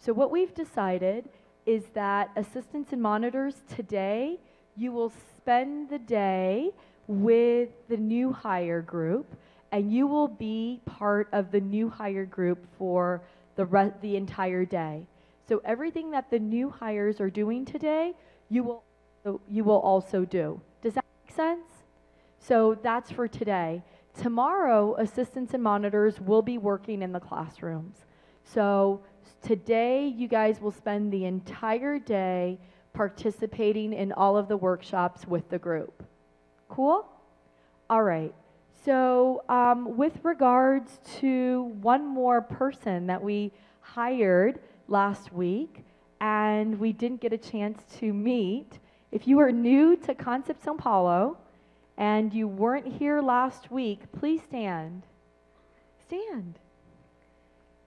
So what we've decided is that assistants and monitors today, you will spend the day with the new hire group, and you will be part of the new hire group for the entire day. So everything that the new hires are doing today, you will also do. Does that make sense? So that's for today. Tomorrow, assistants and monitors will be working in the classrooms. So today, you guys will spend the entire day participating in all of the workshops with the group. Cool? All right. So with regards to one more person that we hired last week and we didn't get a chance to meet, if you are new to Concept São Paulo and you weren't here last week, please stand. Stand.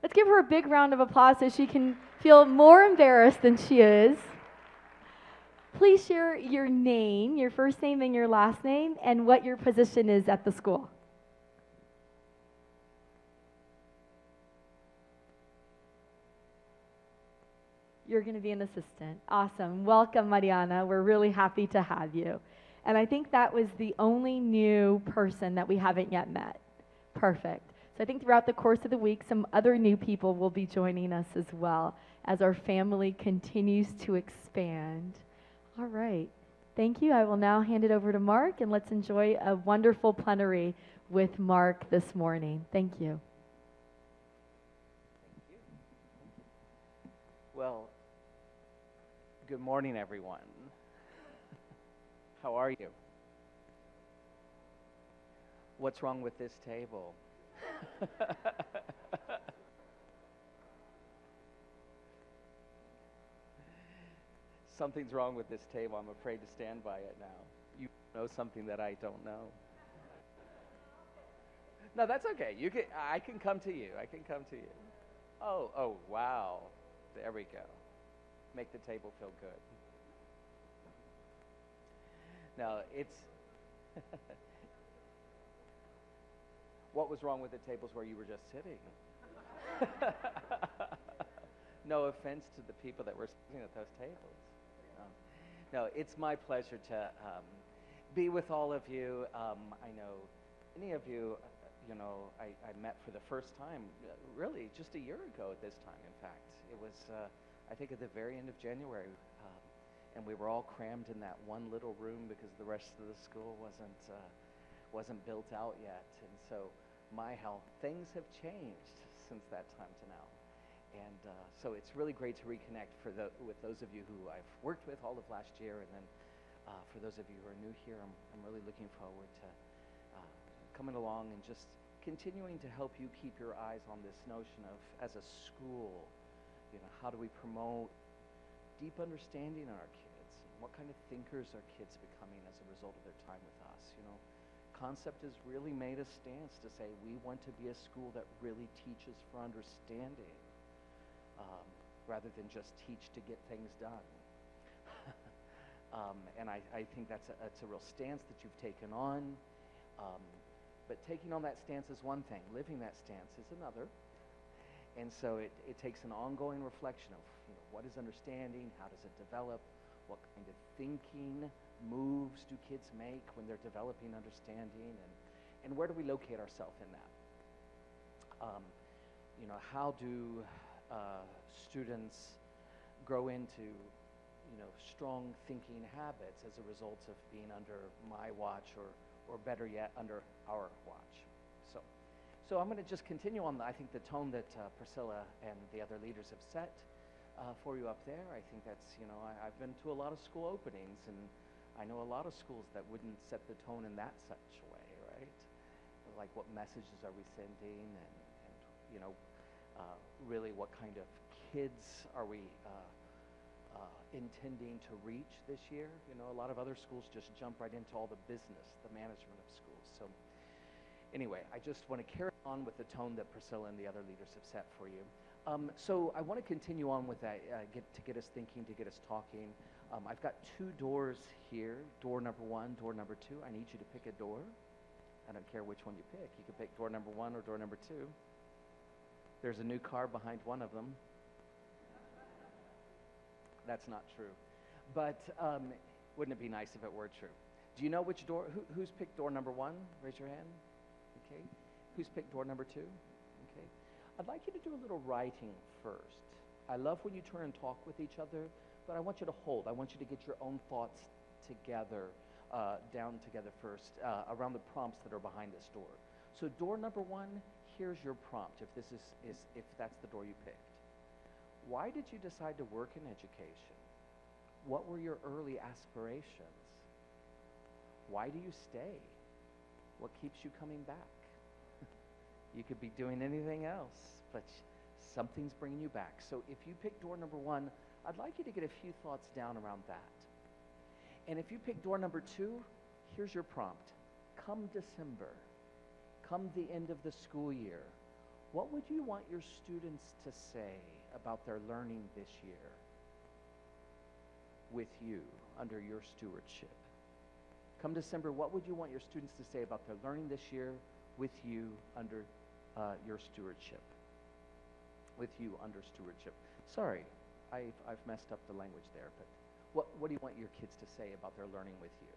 Let's give her a big round of applause so she can feel more embarrassed than she is. Please share your name, your first name and your last name, and what your position is at the school. You're going to be an assistant. Awesome. Welcome, Mariana. We're really happy to have you. And I think that was the only new person that we haven't yet met. Perfect. So I think throughout the course of the week, some other new people will be joining us as well as our family continues to expand. All right. Thank you. I will now hand it over to Mark, and let's enjoy a wonderful plenary with Mark this morning. Thank you. Thank you. Well, good morning, everyone. How are you? What's wrong with this table? Something's wrong with this table. I'm afraid to stand by it now. You know something that I don't know. No, that's okay. I can come to you. I can come to you. Oh, wow. There we go. Make the table feel good. Now, it's what was wrong with the tables where you were just sitting? No offense to the people that were sitting at those tables. No, it's my pleasure to be with all of you. I know any of you, I met for the first time, really just a year ago at this time, in fact. It was, I think, at the very end of January, and we were all crammed in that one little room because the rest of the school wasn't built out yet. And so, how things have changed since that time to now. And so it's really great to reconnect with those of you who I've worked with all of last year, and then for those of you who are new here, I'm really looking forward to coming along and just continuing to help you keep your eyes on this notion of, as a school, how do we promote deep understanding in our kids? What kind of thinkers are kids becoming as a result of their time with us? Concept has really made a stance to say we want to be a school that really teaches for understanding, rather than just teach to get things done. And I think that's a real stance that you've taken on. But taking on that stance is one thing. Living that stance is another. And so it takes an ongoing reflection of what is understanding, how does it develop, what kind of thinking moves do kids make when they're developing understanding, and where do we locate ourselves in that? How do students grow into strong thinking habits as a result of being under my watch, or better yet, under our watch? So I'm going to just continue on, I think, the tone that Priscilla and the other leaders have set for you up there. I think that's, I've been to a lot of school openings, and I know a lot of schools that wouldn't set the tone in that such a way, right? Like, what messages are we sending, and really what kind of kids are we intending to reach this year? A lot of other schools just jump right into all the business, the management of schools. So anyway, I just want to carry on with the tone that Priscilla and the other leaders have set for you. So I want to continue on with that, to get us thinking, to get us talking. I've got two doors here, door number 1, door number 2. I need you to pick a door. I don't care which one you pick. You can pick door number 1 or door number 2. There's a new car behind one of them. That's not true. But wouldn't it be nice if it were true? Do you know which door? Who's picked door number 1? Raise your hand. Okay. Who's picked door number 2? Okay. I'd like you to do a little writing first. I love when you turn and talk with each other, but I want you to hold. I want you to get your own thoughts together, down together first, around the prompts that are behind this door. So door number 1, here's your prompt. If that's the door you picked. Why did you decide to work in education? What were your early aspirations? Why do you stay? What keeps you coming back? You could be doing anything else, but something's bringing you back. So if you pick door number 1, I'd like you to get a few thoughts down around that. And if you pick door number 2, here's your prompt. Come December, come the end of the school year, what would you want your students to say about their learning this year with you under your stewardship? Come December, what would you want your students to say about their learning this year with you under your stewardship? With you under stewardship. Sorry, I've messed up the language there, but what do you want your kids to say about their learning with you?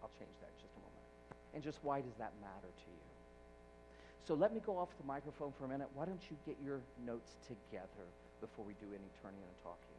I'll change that in just a moment. And just why does that matter to you? So let me go off the microphone for a minute. Why don't you get your notes together before we do any turning and talking?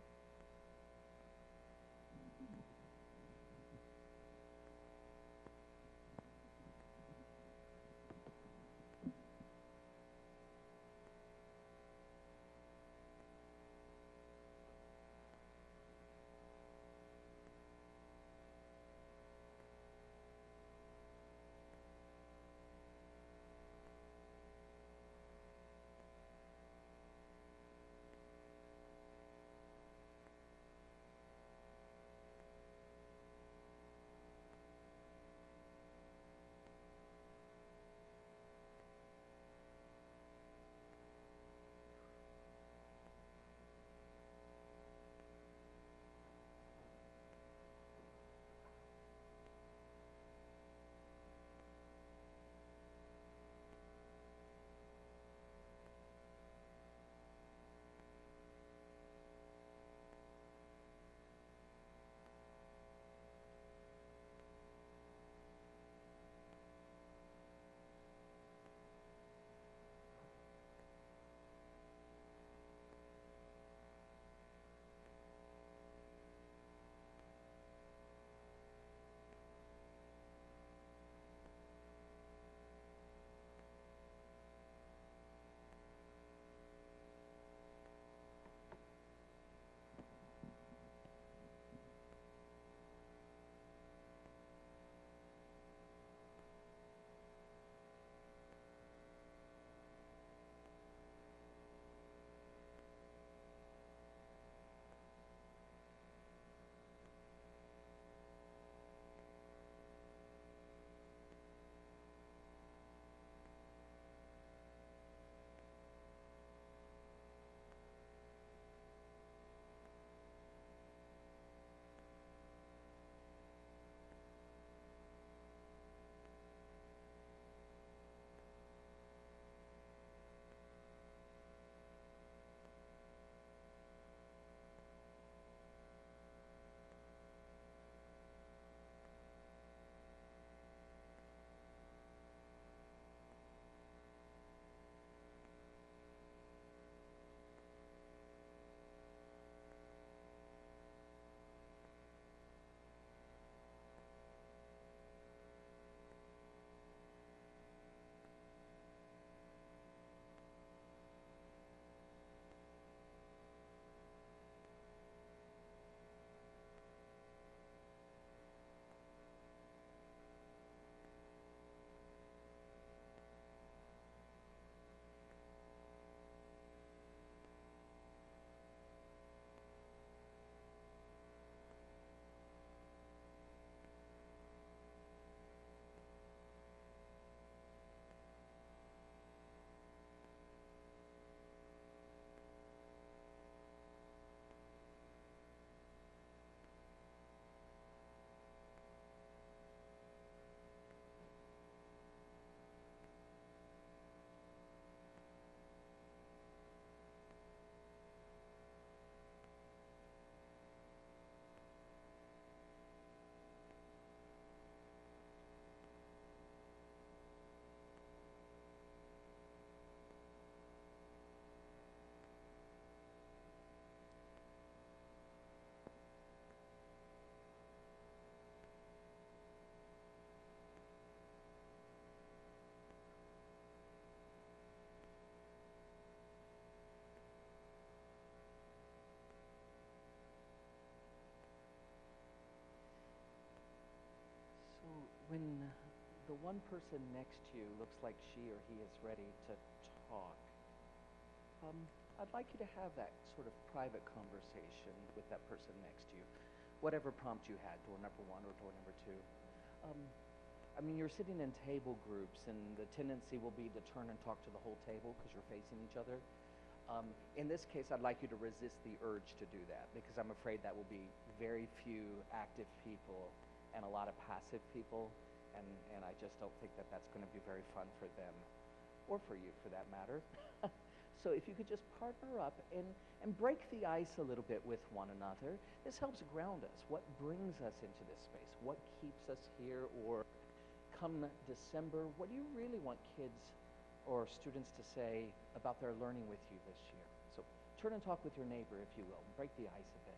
when the one person next to you looks like she or he is ready to talk, I'd like you to have that sort of private conversation with that person next to you, whatever prompt you had, door number one or door number two. I mean, you're sitting in table groups, and the tendency will be to turn and talk to the whole table because you're facing each other. In this case, I'd like you to resist the urge to do that because I'm afraid that will be very few active people and a lot of passive people, and I just don't think that that's going to be very fun for them or for you for that matter. So if you could just partner up and break the ice a little bit with one another, this helps ground us. What brings us into this space? What keeps us here? Or come December, what do you really want kids or students to say about their learning with you this year? So turn and talk with your neighbor, if you will, and break the ice a bit.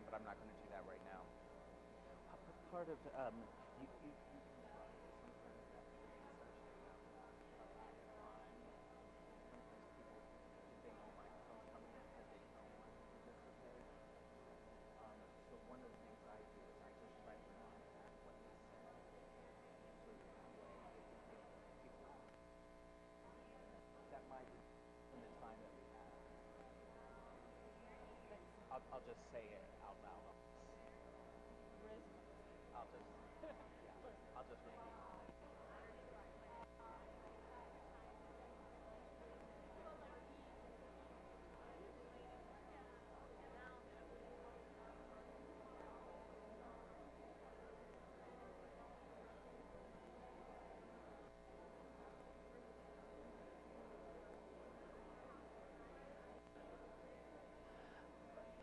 But I'm not going to do that right now. Part of you so one of the things I do is I just try to remember what they said. So that way, people, that might be from the time that we have. I'll just say it out loud. I'll just, yeah.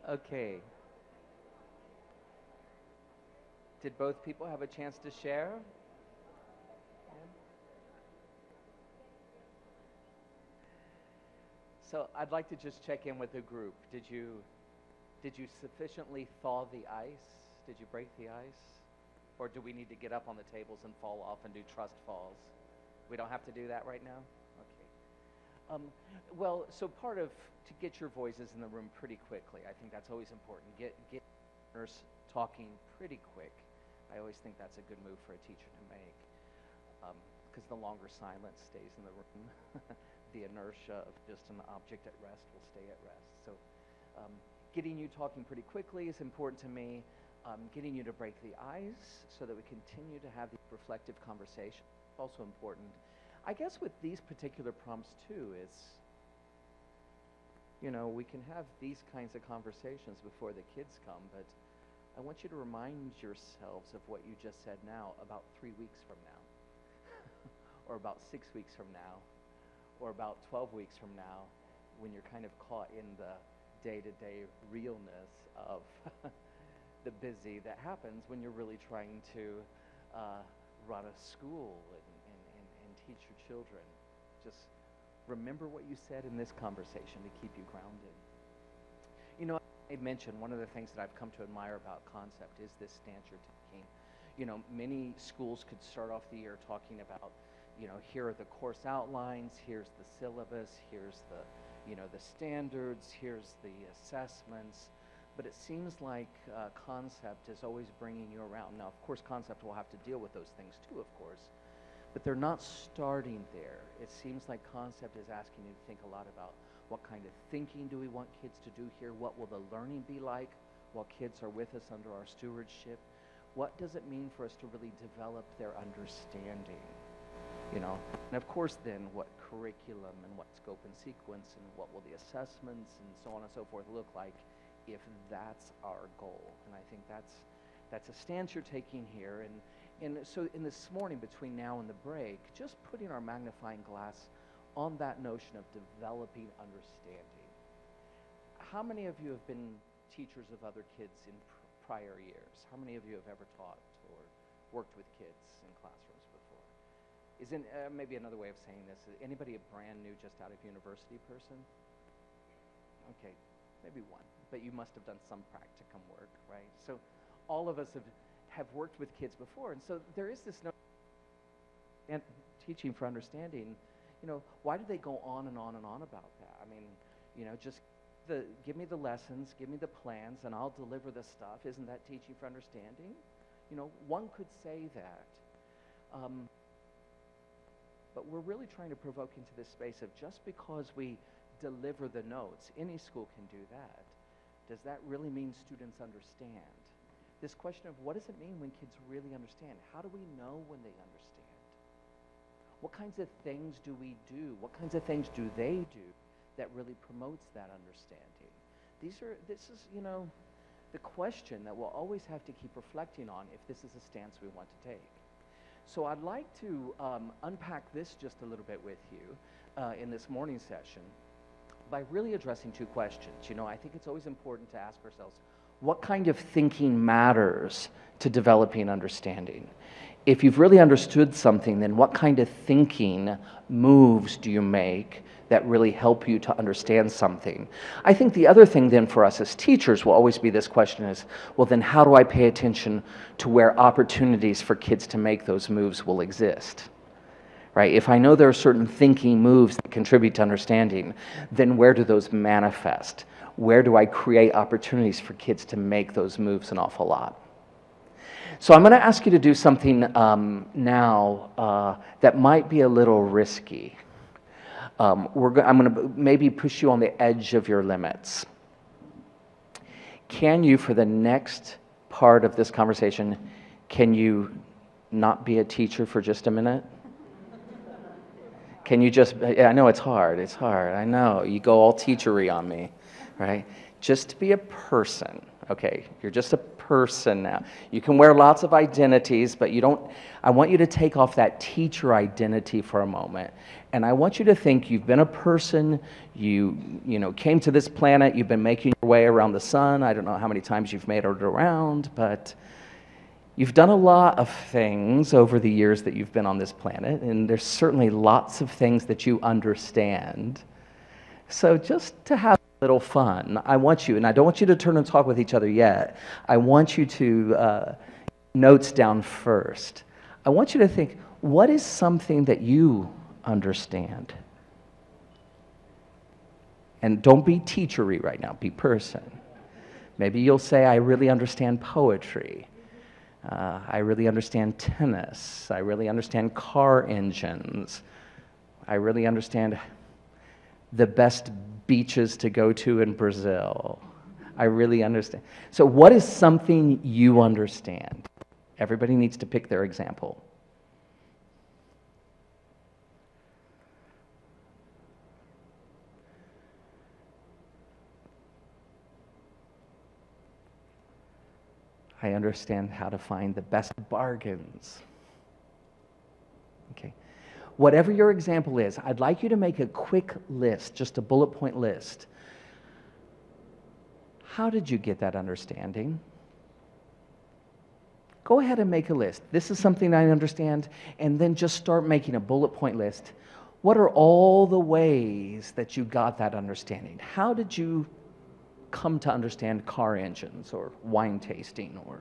Okay. Did both people have a chance to share? So I'd like to just check in with the group. Did you sufficiently thaw the ice? Did you break the ice? Or do we need to get up on the tables and fall off and do trust falls? We don't have to do that right now? Okay. Well, so part of, to get your voices in the room pretty quickly, I think that's always important. Get learners talking pretty quick. I always think that's a good move for a teacher to make, because the longer silence stays in the room, the inertia of just an object at rest will stay at rest. So getting you talking pretty quickly is important to me. Getting you to break the ice so that we continue to have these reflective conversations is also important. I guess with these particular prompts too, it's, we can have these kinds of conversations before the kids come, but I want you to remind yourselves of what you just said now about 3 weeks from now, or about 6 weeks from now, or about 12 weeks from now, when you're kind of caught in the day-to-day realness of the busy that happens when you're really trying to run a school and teach your children. Just remember what you said in this conversation to keep you grounded. I mentioned one of the things that I've come to admire about Concept is this stance you're taking. Many schools could start off the year talking about, here are the course outlines, here's the syllabus, here's the standards, here's the assessments. But it seems like Concept is always bringing you around. Now, of course, Concept will have to deal with those things too, of course, but they're not starting there. It seems like Concept is asking you to think a lot about what kind of thinking do we want kids to do here? What will the learning be like while kids are with us under our stewardship? What does it mean for us to really develop their understanding? And of course then what curriculum and what scope and sequence and what will the assessments and so on and so forth look like if that's our goal. And I think that's a stance you're taking here. And so in this morning between now and the break, just putting our magnifying glass on that notion of developing understanding. How many of you have been teachers of other kids in prior years? How many of you have ever taught or worked with kids in classrooms before? Maybe another way of saying this, is anybody a brand new, just out of university person? Okay, maybe one, but you must have done some practicum work, right? So all of us have worked with kids before, and so there is this notion and teaching for understanding. Why do they go on and on and on about that? I mean, just give me the lessons, give me the plans, and I'll deliver the stuff. Isn't that teaching for understanding? One could say that. But we're really trying to provoke into this space of just because we deliver the notes, any school can do that. Does that really mean students understand? This question of what does it mean when kids really understand? How do we know when they understand? What kinds of things do we do? What kinds of things do they do that really promotes that understanding? This is the question that we'll always have to keep reflecting on if this is a stance we want to take. So I'd like to unpack this just a little bit with you in this morning session by really addressing two questions. I think it's always important to ask ourselves, what kind of thinking matters to developing understanding? If you've really understood something, then what kind of thinking moves do you make that really help you to understand something? I think the other thing then for us as teachers will always be this question is, well then how do I pay attention to where opportunities for kids to make those moves will exist? Right? If I know there are certain thinking moves that contribute to understanding, then where do those manifest? Where do I create opportunities for kids to make those moves an awful lot? So I'm going to ask you to do something now that might be a little risky. I'm going to maybe push you on the edge of your limits. Can you, for the next part of this conversation, can you not be a teacher for just a minute? Can you just, I know it's hard, I know. You go all teachery on me, right? Just be a person, okay? You're just a person now. You can wear lots of identities, but you don't, I want you to take off that teacher identity for a moment. And I want you to think you've been a person, you came to this planet, you've been making your way around the sun. I don't know how many times you've made it around, but you've done a lot of things over the years that you've been on this planet, and there's certainly lots of things that you understand. So just to have a little fun, I want you, and I don't want you to turn and talk with each other yet. I want you to notes down first. I want you to think, what is something that you understand? And don't be teachery right now, be person. Maybe you'll say, I really understand poetry. I really understand tennis. I really understand car engines. I really understand the best beaches to go to in Brazil. I really understand. So what is something you understand? Everybody needs to pick their example. I understand how to find the best bargains. Okay. Whatever your example is, I'd like you to make a quick list, just a bullet point list. How did you get that understanding? Go ahead and make a list. This is something I understand, and then just start making a bullet point list. What are all the ways that you got that understanding? How did you come to understand car engines or wine tasting or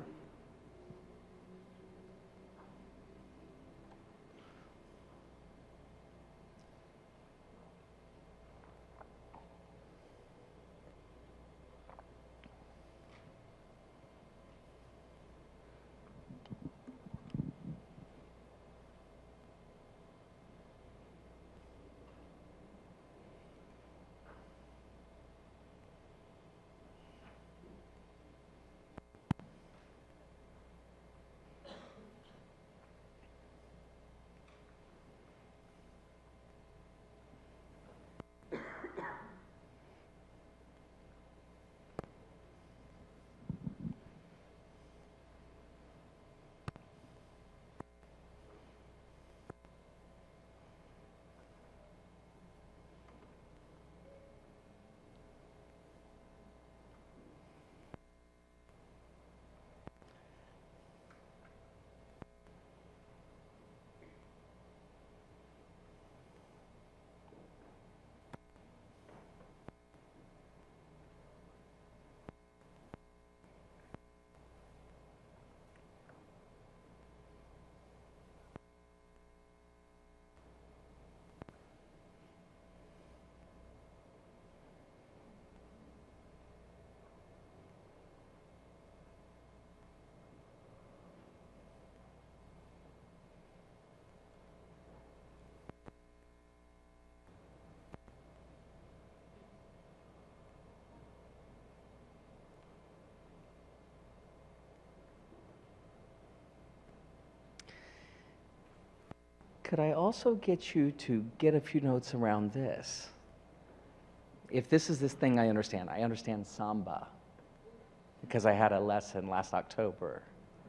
could I also get you to get a few notes around this? If this is this thing I understand samba because I had a lesson last October.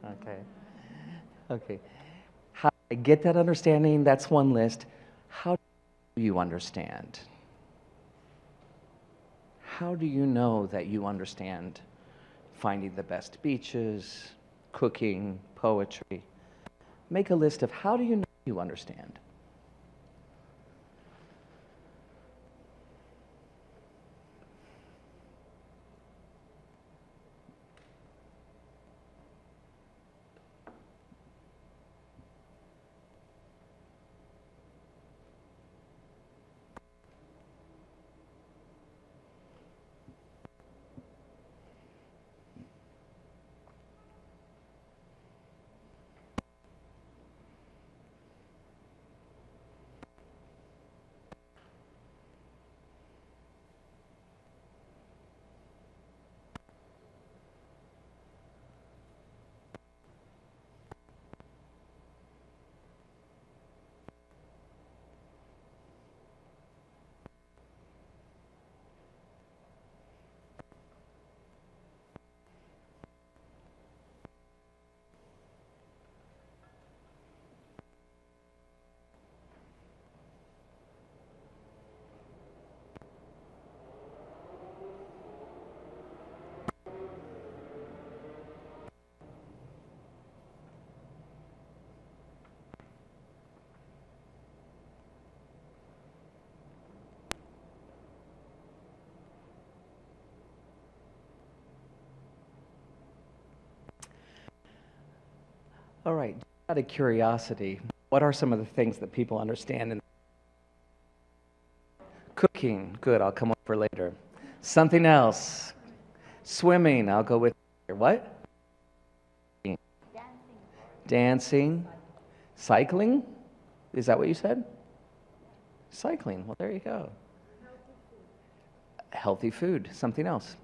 Okay. Okay. How I get that understanding, that's one list. How do you understand? How do you know that you understand finding the best beaches, cooking, poetry? Make a list of how do you know you understand. All right, out of curiosity, what are some of the things that people understand in cooking? Good, I'll come over later. Something else. Swimming, I'll go with what? Dancing. Cycling? Is that what you said? Cycling. Well, there you go. Healthy food. Something else.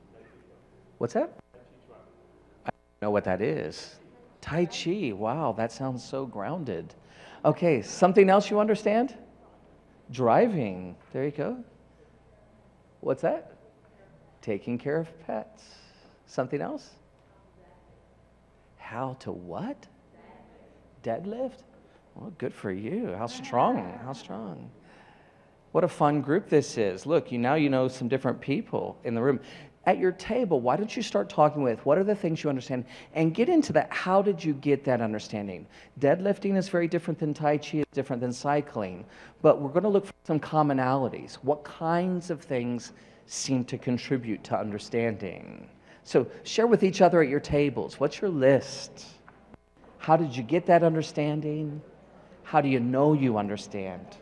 What's that? I don't know what that is. Tai Chi. Wow, that sounds so grounded. Okay, something else you understand? Driving. There you go. What's that? Taking care of pets. Something else? How to what? Deadlift? Well, good for you. How strong. How strong. What a fun group this is. Look, now you know some different people in the room. At your table, why don't you start talking with what are the things you understand and get into that. How did you get that understanding? Deadlifting is very different than Tai Chi, is different than cycling, but we're going to look for some commonalities. What kinds of things seem to contribute to understanding? So share with each other at your tables. What's your list? How did you get that understanding? How do you know you understand?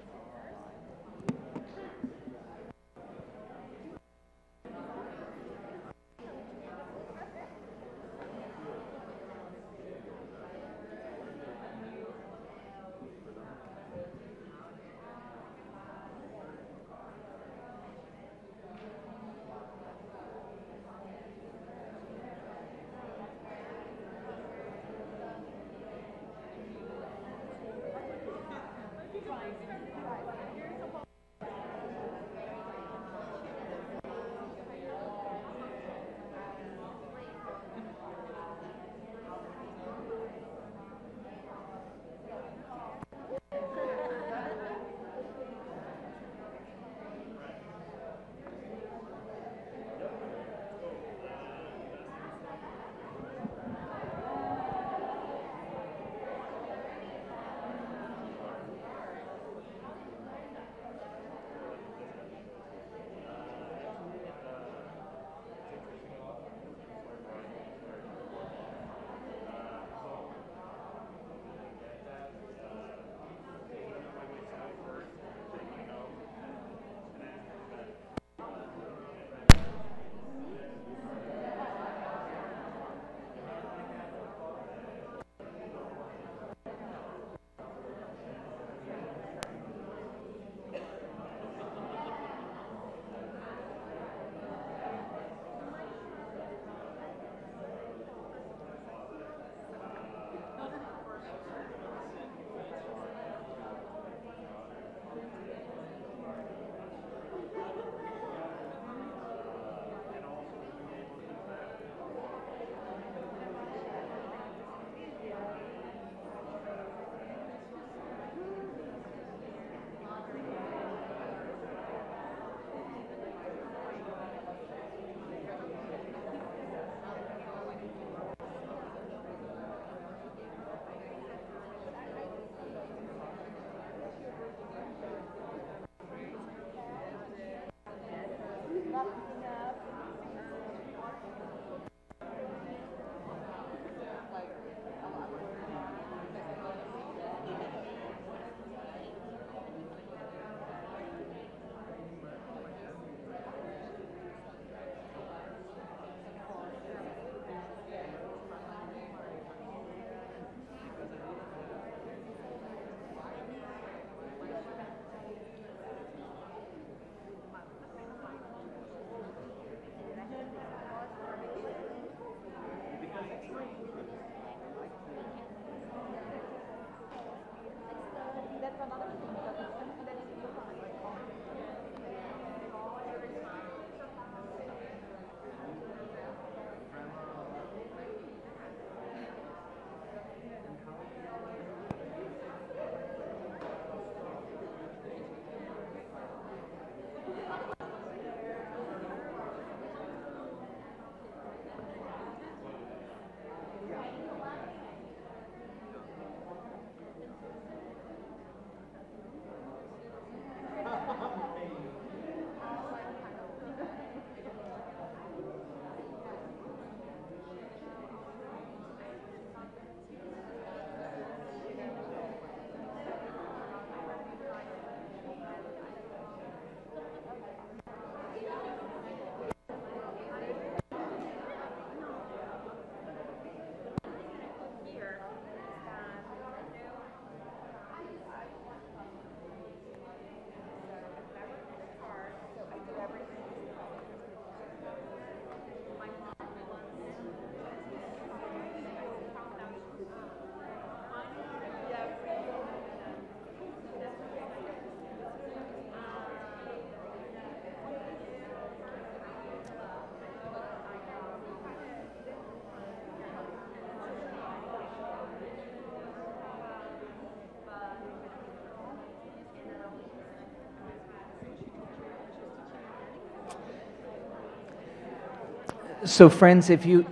So friends, if you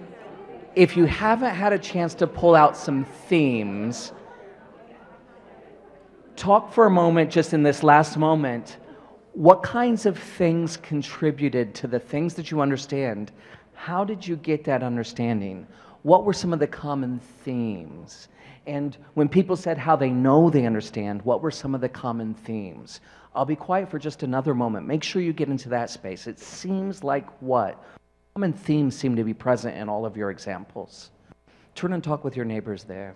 haven't had a chance to pull out some themes, talk for a moment, just in this last moment, what kinds of things contributed to the things that you understand? How did you get that understanding? What were some of the common themes? And when people said how they know they understand, what were some of the common themes? I'll be quiet for just another moment. Make sure you get into that space. It seems like what? Common themes seem to be present in all of your examples. Turn and talk with your neighbors there.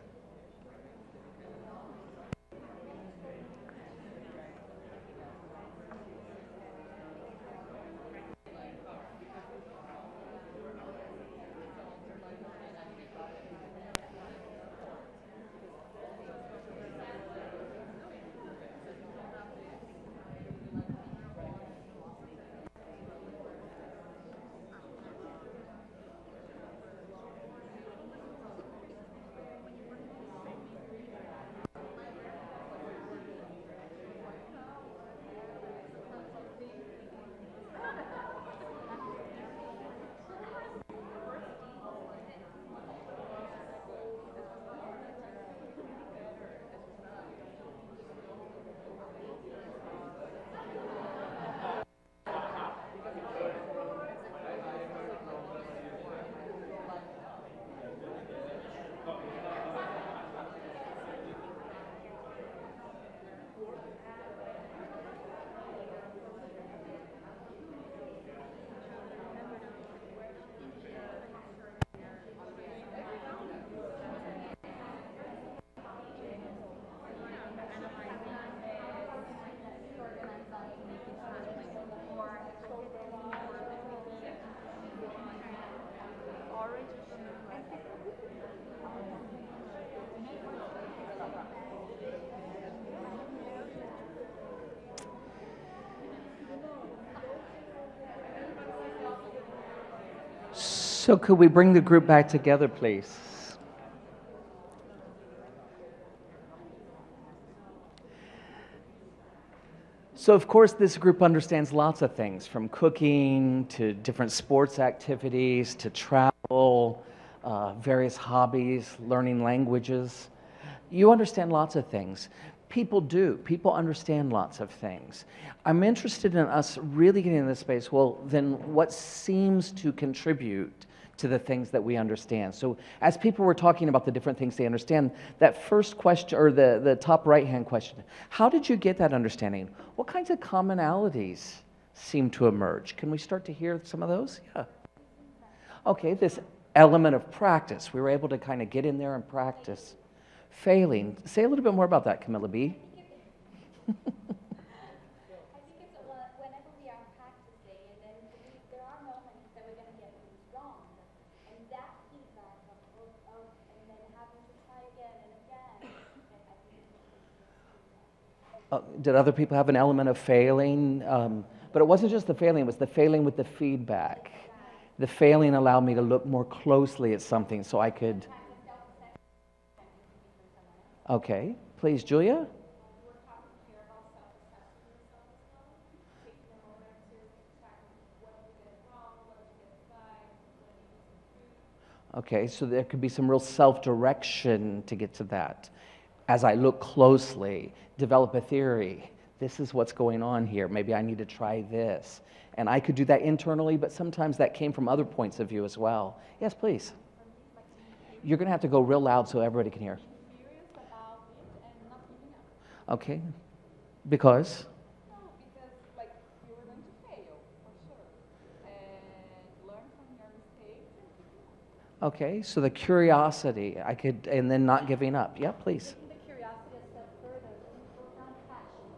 So could we bring the group back together, please? So of course this group understands lots of things, from cooking to different sports activities to travel, various hobbies, learning languages. You understand lots of things. People do. People understand lots of things. I'm interested in us really getting in this space. Well, then what seems to contribute to the things that we understand? So as people were talking about the different things they understand, that first question, or the top right-hand question, how did you get that understanding? What kinds of commonalities seem to emerge? Can we start to hear some of those? Yeah. Okay, this element of practice. We were able to kind of get in there and practice. Failing. Say a little bit more about that, Camilla B. I think it's whenever we are practicing, and then there are moments that we're going to get things wrong, and that feedback and then having to try again and again. I think Did other people have an element of failing? But it wasn't just the failing, it was the failing with the feedback. The failing allowed me to look more closely at something so I could... Okay, please, Julia. Okay, so there could be some real self-direction to get to that. As I look closely, develop a theory. This is what's going on here. Maybe I need to try this. And I could do that internally, but sometimes that came from other points of view as well. Yes, please. You're going to have to go real loud so everybody can hear. Okay. Because? No, because like you were going to fail for sure, and learn from your mistakes and keep going. Okay, so the curiosity, I could, and then not giving up. Yeah, please. the curiosity a step further, go down passion.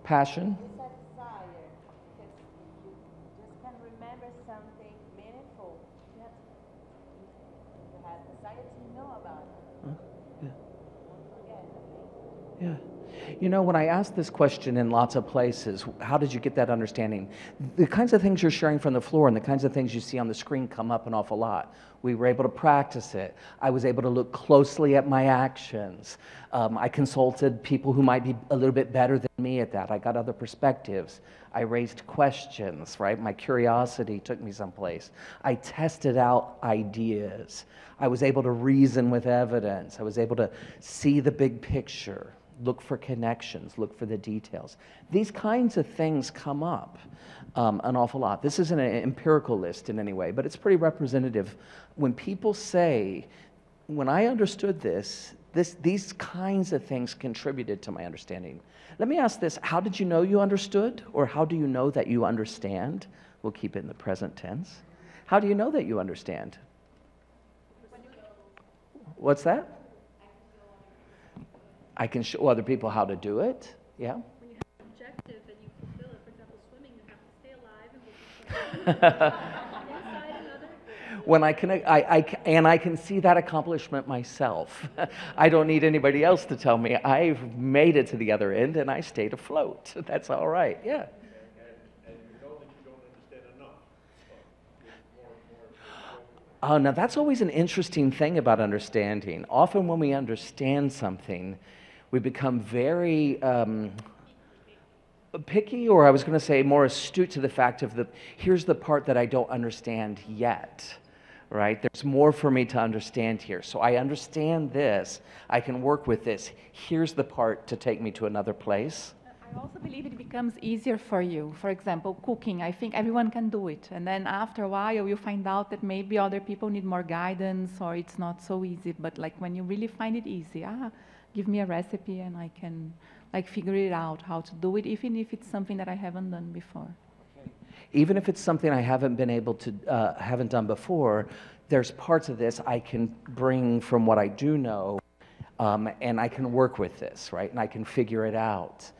Passion. It's a desire, because you just can remember something meaningful. You have desire to know about it. Yeah. Won't forget, I think. Yeah. You know, when I ask this question in lots of places, how did you get that understanding? The kinds of things you're sharing from the floor and the kinds of things you see on the screen come up an awful lot. We were able to practice it. I was able to look closely at my actions. I consulted people who might be a little bit better than me at that. I got other perspectives. I raised questions, right? My curiosity took me someplace. I tested out ideas. I was able to reason with evidence. I was able to see the big picture, look for connections, look for the details. These kinds of things come up an awful lot. This isn't an empirical list in any way, but it's pretty representative. When people say, when I understood these kinds of things contributed to my understanding. Let me ask this, how did you know you understood? Or how do you know that you understand? We'll keep it in the present tense. How do you know that you understand? What's that? I can show other people how to do it. Yeah. When you have an objective and you fulfill it, for example, swimming, you have to stay alive and go inside another. When I can, I can see that accomplishment myself. I don't need anybody else to tell me. I've made it to the other end and I stayed afloat. That's all right. Yeah. And you know that you don't understand enough. Oh, now that's always an interesting thing about understanding. Often when we understand something, we become very picky, or I was going to say more astute to the fact of here's the part that I don't understand yet, right? There's more for me to understand here. So I understand this. I can work with this. Here's the part to take me to another place. I also believe it becomes easier for you. For example, cooking. I think everyone can do it. And then after a while, you find out that maybe other people need more guidance or it's not so easy. But like when you really find it easy, give me a recipe and I can like figure it out how to do it, even if it's something that I haven't done before. Even if it's something I haven't been able to, haven't done before, there's parts of this I can bring from what I do know, and I can work with this, right? And I can figure it out.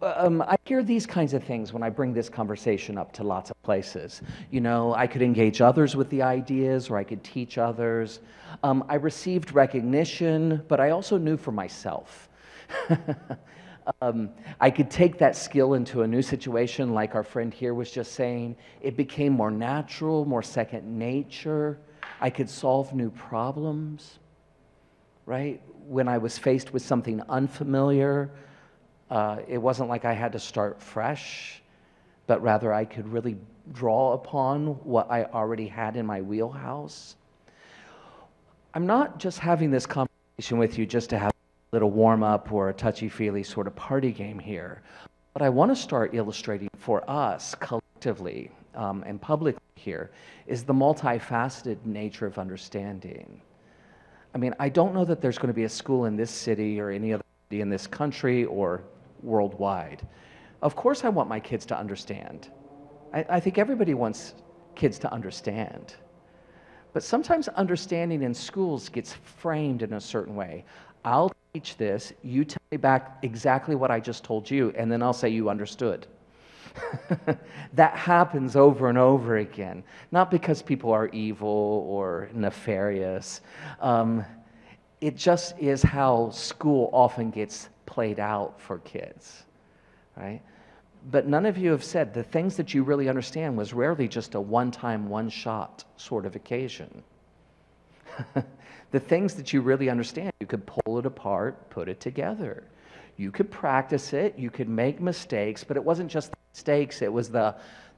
I hear these kinds of things when I bring this conversation up to lots of places. You know, I could engage others with the ideas, or I could teach others. I received recognition, but I also knew for myself. I could take that skill into a new situation, like our friend here was just saying. It became more natural, more second nature. I could solve new problems, right? When I was faced with something unfamiliar, it wasn't like I had to start fresh, but rather I could really draw upon what I already had in my wheelhouse. I'm not just having this conversation with you just to have a little warm-up or a touchy-feely sort of party game here. What I want to start illustrating for us collectively and publicly here is the multifaceted nature of understanding. I mean, I don't know that there's going to be a school in this city or any other city in this country or worldwide. Of course I want my kids to understand. I think everybody wants kids to understand. But sometimes understanding in schools gets framed in a certain way. I'll teach this, you tell me back exactly what I just told you, and then I'll say you understood. That happens over and over again. Not because people are evil or nefarious. It just is how school often gets played out for kids, right? But none of you have said the things that you really understand was rarely just a one-time, one-shot sort of occasion. The things that you really understand, you could pull it apart, put it together. You could practice it, you could make mistakes, but it wasn't just the mistakes, it was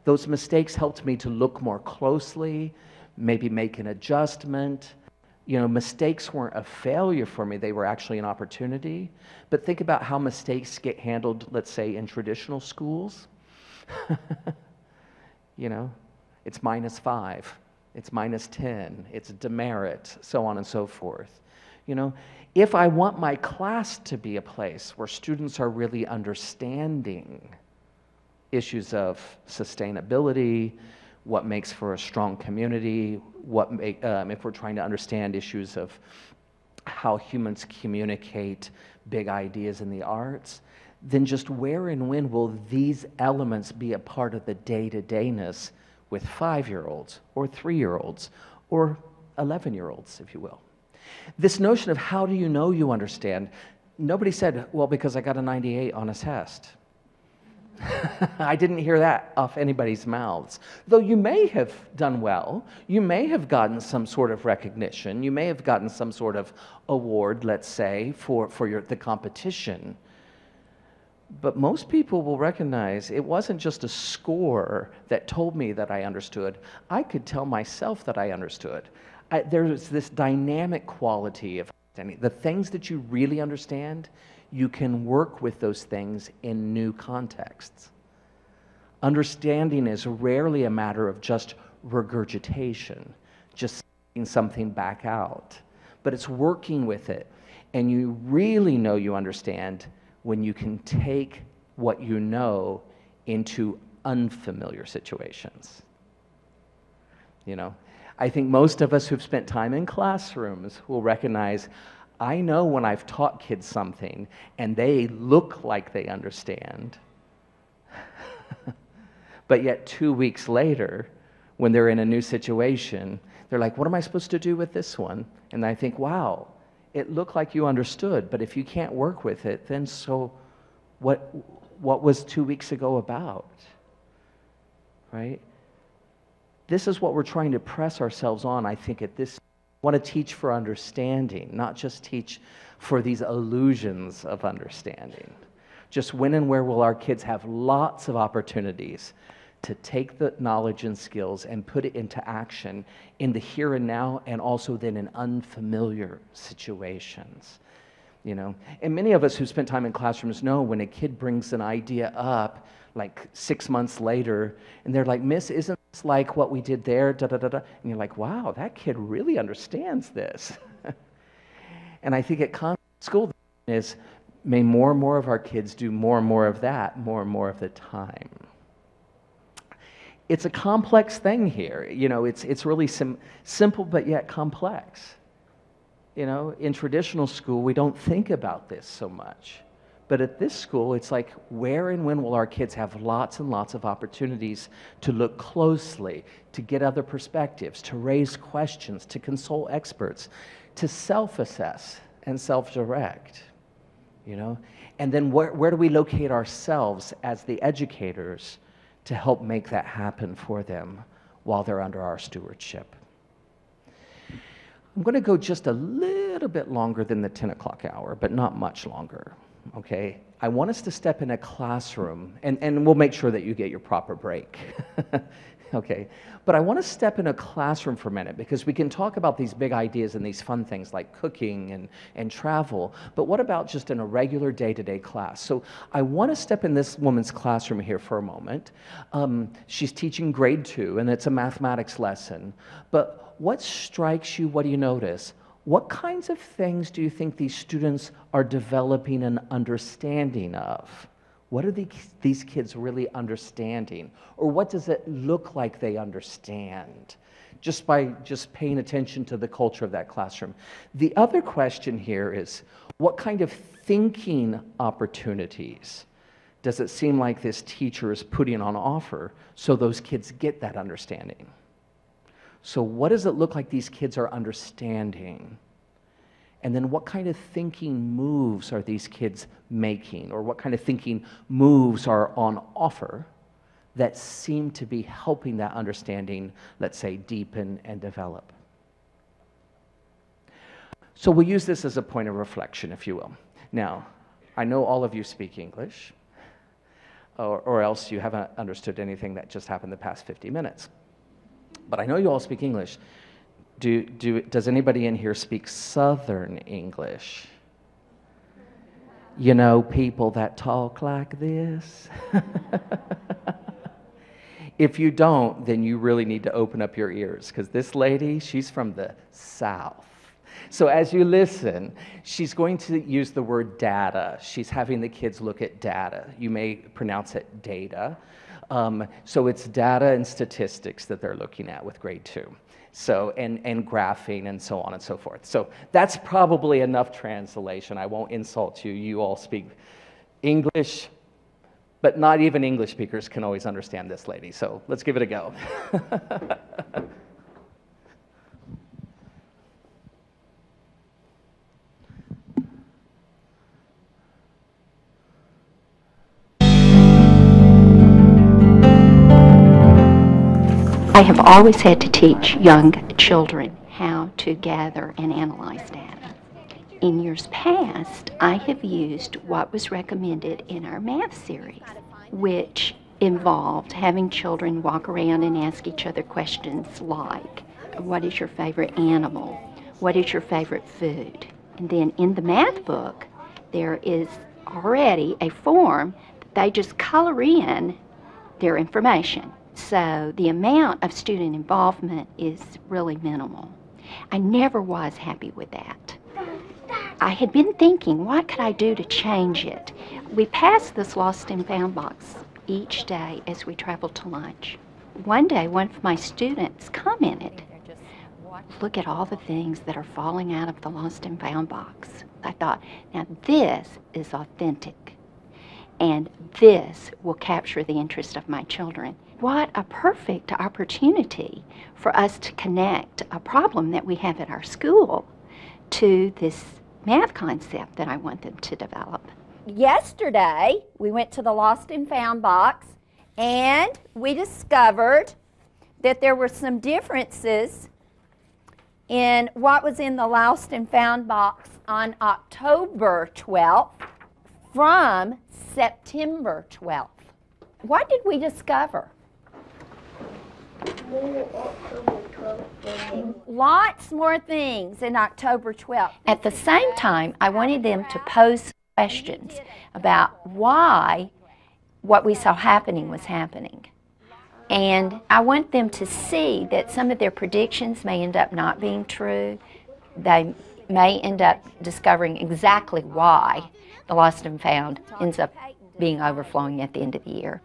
those mistakes helped me to look more closely, maybe make an adjustment. You know, mistakes weren't a failure for me, they were actually an opportunity. But think about how mistakes get handled, let's say, in traditional schools. You know, it's -5, it's -10, it's demerit, so on and so forth. You know, if I want my class to be a place where students are really understanding issues of sustainability, what makes for a strong community, if we're trying to understand issues of how humans communicate big ideas in the arts, then just where and when will these elements be a part of the day-to-dayness with 5-year-olds or 3-year-olds or 11-year-olds, if you will? This notion of how do you know you understand, Nobody said, well, because I got a 98 on a test. I didn't hear that off anybody's mouths. Though you may have done well, you may have gotten some sort of recognition, you may have gotten some sort of award, let's say, for the competition. But most people will recognize it wasn't just a score that told me that I understood. I could tell myself that I understood. There's this dynamic quality of understanding. The things that you really understand, you can work with those things in new contexts. Understanding is rarely a matter of just regurgitation, just saying something back out, but it's working with it. And you really know you understand when you can take what you know into unfamiliar situations. You know, I think most of us who've spent time in classrooms will recognize, I know when I've taught kids something and they look like they understand, but yet 2 weeks later, when they're in a new situation, they're like, what am I supposed to do with this one? And I think, wow, it looked like you understood, but if you can't work with it, then so what was 2 weeks ago about, right? This is what we're trying to press ourselves on, I think, at this. Want to teach for understanding, not just teach for these illusions of understanding. Just when and where will our kids have lots of opportunities to take the knowledge and skills and put it into action in the here and now, and also then in unfamiliar situations. You know, and many of us who spent time in classrooms know when a kid brings an idea up like 6 months later, and they're like, Miss, isn't this like what we did there, da da da da, and you're like, wow, that kid really understands this. And I think at school is, may more and more of our kids do more and more of that, more and more of the time. It's a complex thing here. You know, it's really simple but yet complex. You know, in traditional school, we don't think about this so much. But at this school, it's like, where and when will our kids have lots and lots of opportunities to look closely, to get other perspectives, to raise questions, to consult experts, to self-assess and self-direct, you know? And then where do we locate ourselves as the educators to help make that happen for them while they're under our stewardship? I'm going to go just a little bit longer than the 10 o'clock hour, but not much longer. Okay, I want us to step in a classroom, and we'll make sure that you get your proper break. Okay, but I want to step in a classroom for a minute, because we can talk about these big ideas and these fun things like cooking and travel, but what about just in a regular day-to-day class? So I want to step in this woman's classroom here for a moment. She's teaching grade 2, and it's a mathematics lesson, but what strikes you? What do you notice? What kinds of things do you think these students are developing an understanding of? What are these kids really understanding? Or what does it look like they understand? Just by paying attention to the culture of that classroom. The other question here is, what kind of thinking opportunities does it seem like this teacher is putting on offer so those kids get that understanding? So what does it look like these kids are understanding? And then what kind of thinking moves are these kids making? Or what kind of thinking moves are on offer that seem to be helping that understanding, let's say, deepen and develop? So we'll use this as a point of reflection, if you will. Now, I know all of you speak English, or else you haven't understood anything that just happened the past 50 minutes. But I know you all speak English. Does anybody in here speak Southern English? You know, people that talk like this? If you don't, then you really need to open up your ears, because this lady, she's from the South. So as you listen, she's going to use the word data. She's having the kids look at data. You may pronounce it data. So it's data and statistics that they're looking at with grade 2. So, and graphing and so on and so forth. So that's probably enough translation. I won't insult you. You all speak English, but not even English speakers can always understand this lady. So let's give it a go. I have always had to teach young children how to gather and analyze data. In years past, I have used what was recommended in our math series, which involved having children walk around and ask each other questions like, what is your favorite animal? What is your favorite food? And then in the math book, there is already a form that they just color in their information. So the amount of student involvement is really minimal. I never was happy with that. I had been thinking, what could I do to change it? We passed this lost and found box each day as we traveled to lunch. One day, one of my students commented, look at all the things that are falling out of the lost and found box. I thought, now this is authentic, and this will capture the interest of my children. What a perfect opportunity for us to connect a problem that we have at our school to this math concept that I want them to develop. Yesterday, we went to the Lost and Found box, and we discovered that there were some differences in what was in the Lost and Found box on October 12th from September 12th. What did we discover? Lots more things in October 12th. At the same time, I wanted them to pose questions about why what we saw happening was happening. And I want them to see that some of their predictions may end up not being true. They may end up discovering exactly why the Lost and Found ends up being overflowing at the end of the year.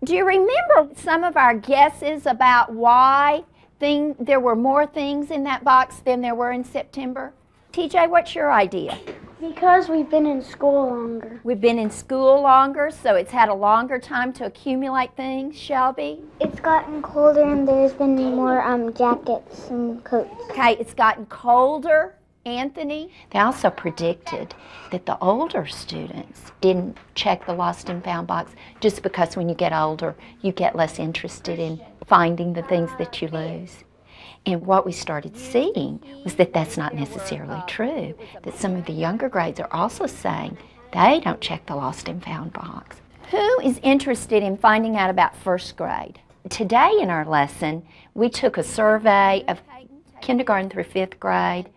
Do you remember some of our guesses about why there were more things in that box than there were in September? TJ, what's your idea? Because we've been in school longer. We've been in school longer, so it's had a longer time to accumulate things, Shelby? It's gotten colder and there's been more jackets and coats. Okay, it's gotten colder. Anthony? They also predicted that the older students didn't check the Lost and Found box just because when you get older, you get less interested in finding the things that you lose. And what we started seeing was that that's not necessarily true, that some of the younger grades are also saying they don't check the Lost and Found box. Who is interested in finding out about first grade? Today in our lesson, we took a survey of kindergarten through 5th grade,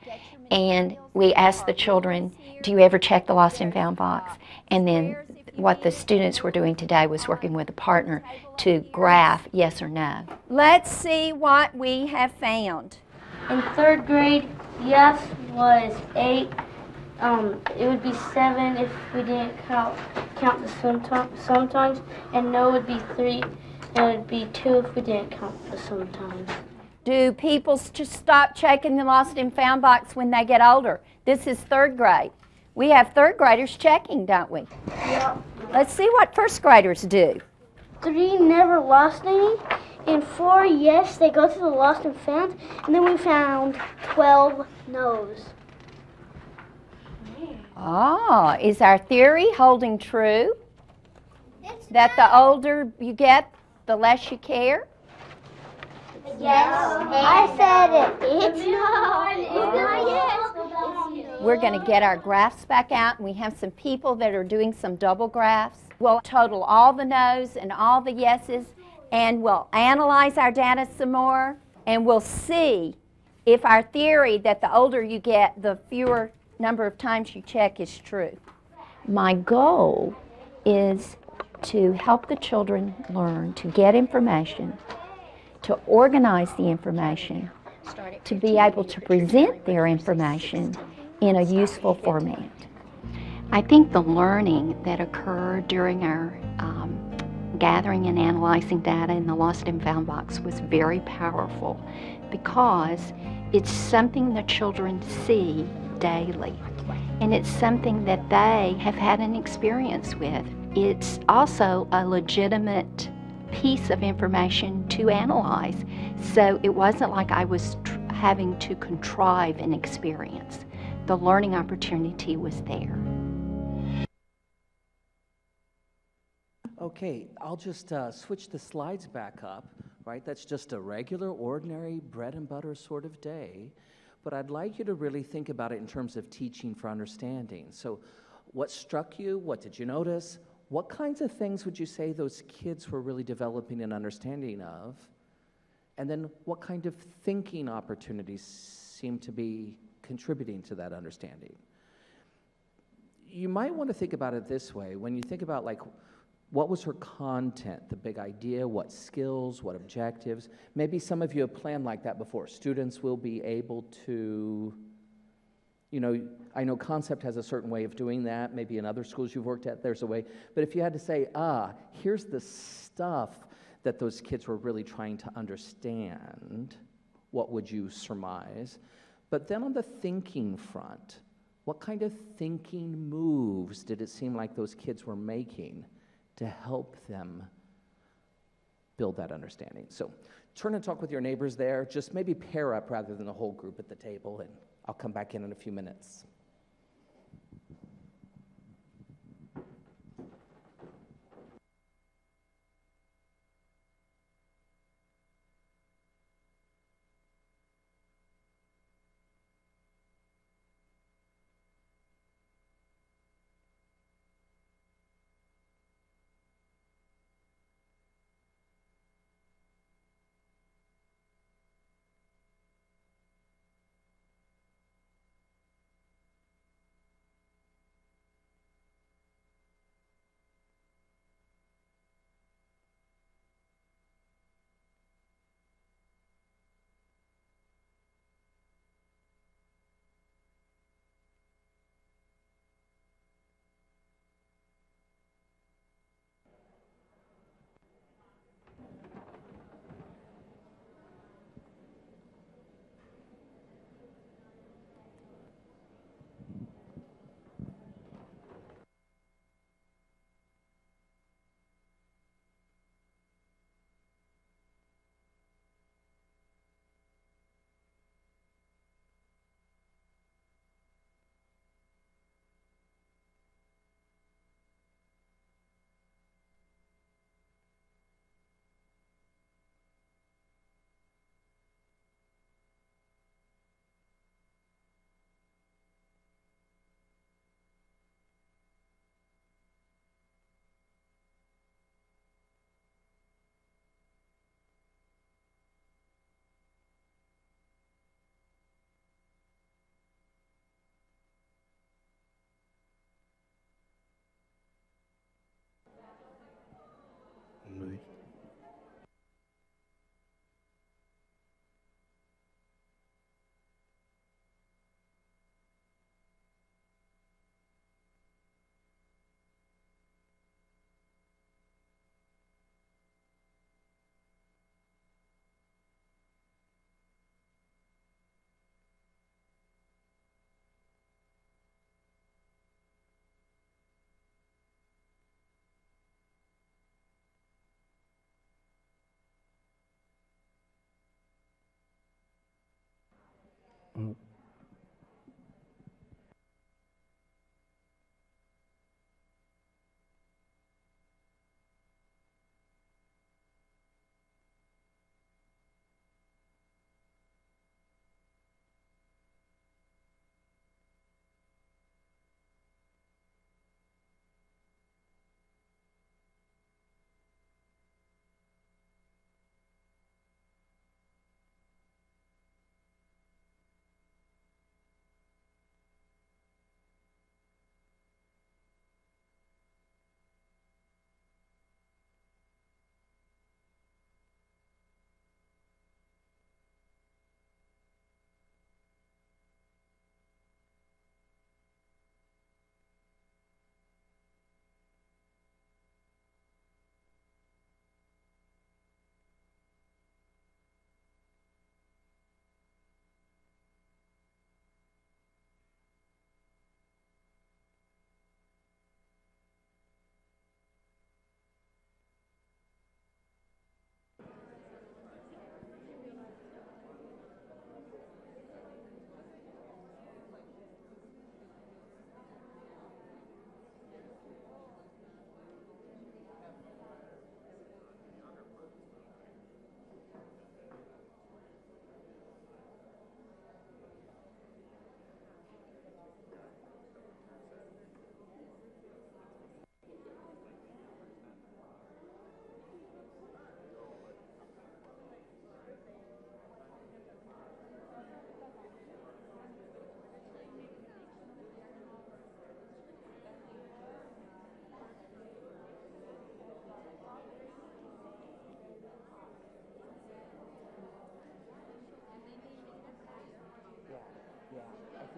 and we asked the children, do you ever check the Lost and Found box? And then what the students were doing today was working with a partner to graph yes or no. Let's see what we have found. In 3rd grade, yes was 8. It would be 7 if we didn't count the sometimes, and no would be 3, and it would be 2 if we didn't count the sometimes. Do people just stop checking the Lost and Found box when they get older? This is 3rd grade. We have 3rd graders checking, don't we? Yep. Let's see what 1st graders do. 3 never lost any, and 4, yes, they go to the Lost and Found, and then we found 12 no's. Oh, is our theory holding true? That the older you get, the less you care? Yes, I said it. It's not. It's not yes. We're going to get our graphs back out, and we have some people that are doing some double graphs. We'll total all the no's and all the yeses, and we'll analyze our data some more, and we'll see if our theory that the older you get, the fewer number of times you check is true. My goal is to help the children learn to get information, to organize the information, to be able to present their information in a useful format. I think the learning that occurred during our gathering and analyzing data in the Lost and Found box was very powerful because it's something the children see daily, and it's something that they have had an experience with. It's also a legitimate piece of information to analyze, so it wasn't like I was having to contrive an experience. The learning opportunity was there. Okay, I'll just switch the slides back up, right? That's just a regular, ordinary, bread and butter sort of day. But I'd like you to really think about it in terms of teaching for understanding. So, what struck you? What did you notice? What kinds of things would you say those kids were really developing an understanding of? And then what kind of thinking opportunities seem to be contributing to that understanding? You might want to think about it this way. When you think about, like, what was her content, the big idea, what skills, what objectives? Maybe some of you have planned like that before. Students will be able to, you know, I know Concept has a certain way of doing that. Maybe in other schools you've worked at, there's a way. But if you had to say, here's the stuff that those kids were really trying to understand, what would you surmise? But then on the thinking front, what kind of thinking moves did it seem like those kids were making to help them build that understanding? So turn and talk with your neighbors there. Just maybe pair up rather than the whole group at the table, and I'll come back in a few minutes.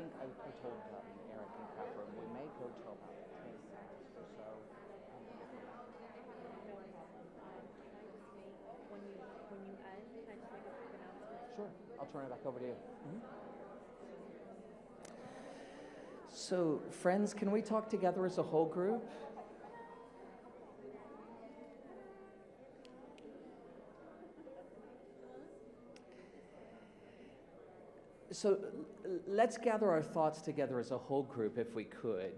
think I told Eric and Catherine, we may go till about 10 or so. When you end, can I just make a quick announcement? Sure, I'll turn it back over to you. So, friends, can we talk together as a whole group? So let's gather our thoughts together as a whole group if we could.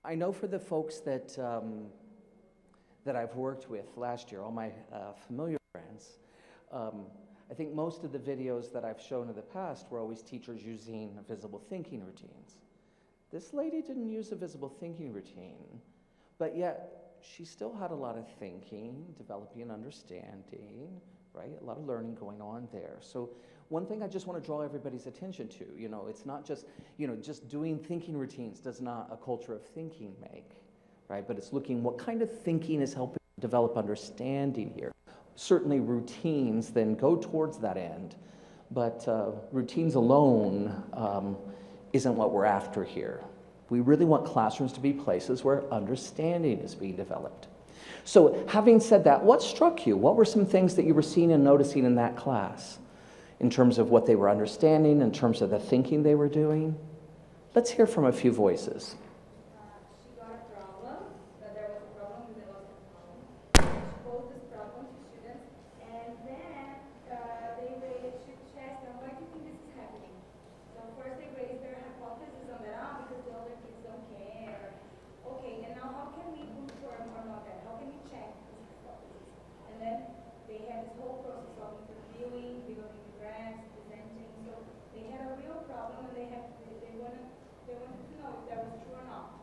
I know for the folks that I've worked with last year, all my familiar friends, I think most of the videos that I've shown in the past were always teachers using visible thinking routines. This lady didn't use a visible thinking routine, but yet she still had a lot of thinking, developing and understanding, right? A lot of learning going on there. So one thing I just want to draw everybody's attention to, it's not just, just doing thinking routines does not a culture of thinking make, right? But it's looking what kind of thinking is helping develop understanding here. Certainly routines then go towards that end, but routines alone isn't what we're after here. We really want classrooms to be places where understanding is being developed. So having said that, what struck you? What were some things that you were seeing and noticing in that class in terms of what they were understanding, in terms of the thinking they were doing? Let's hear from a few voices. She got a problem, that there was a problem with the loss of home. She posed this problem to students, and then she asked them, why do you think this is happening? So first they raised their hypothesis on that, because the older kids don't care. Okay, and now how can we confirm or not that? How can we check this hypothesis? And then they had this whole process of interviewing, building the graphs, presenting. So they had a real problem, and they wanted to know if that was true or not,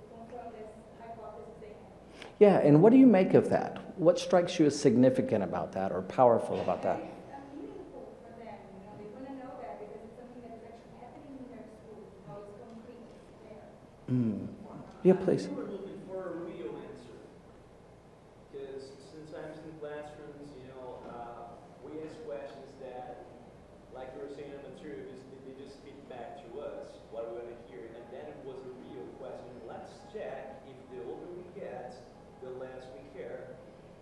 to confirm this hypothesis they had. Yeah, and what do you make of that? What strikes you as significant about that or powerful about that? It's meaningful for them, they want to know that because it's something that is actually happening in their school, how it's concrete there. Yeah, please. We were looking for a real answer. Because sometimes in classrooms, we ask questions that, like you were saying in the material, they just speak back to us what we want to hear. And then it was a real question. Let's check if the older we get, the less we care.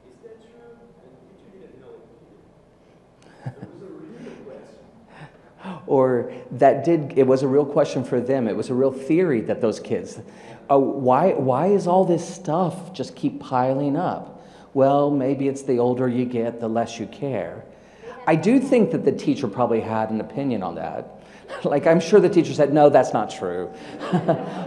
Is that true? And the teacher didn't know it either. It was a real question. Or it was a real question for them. It was a real theory that those kids, why is all this stuff just keep piling up? Well, maybe it's the older you get, the less you care. I do think that the teacher probably had an opinion on that. Like, I'm sure the teacher said, no, that's not true.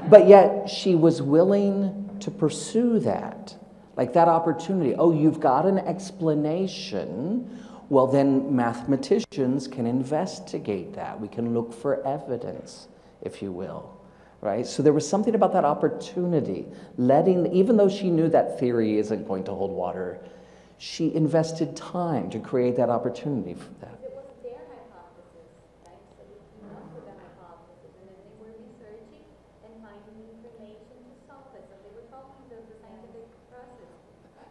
But yet she was willing to pursue that, like that opportunity. Oh, you've got an explanation. Well, then mathematicians can investigate that. We can look for evidence, if you will, right? So there was something about that opportunity, even though she knew that theory isn't going to hold water, she invested time to create that opportunity for that. It was their hypothesis, right? So they came up with a hypothesis, and then they were researching and finding information to solve it. So they were following the scientific process.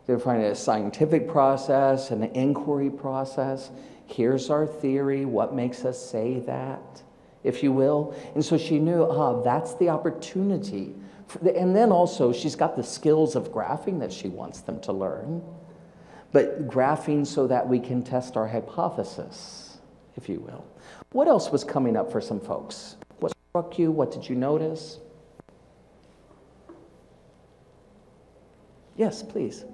They're finding a scientific process, an inquiry process. Here's our theory. What makes us say that, if you will? And so she knew, that's the opportunity. And then also, she's got the skills of graphing that she wants them to learn. But graphing so that we can test our hypothesis, if you will. What else was coming up for some folks? What struck you? What did you notice? Yes, please.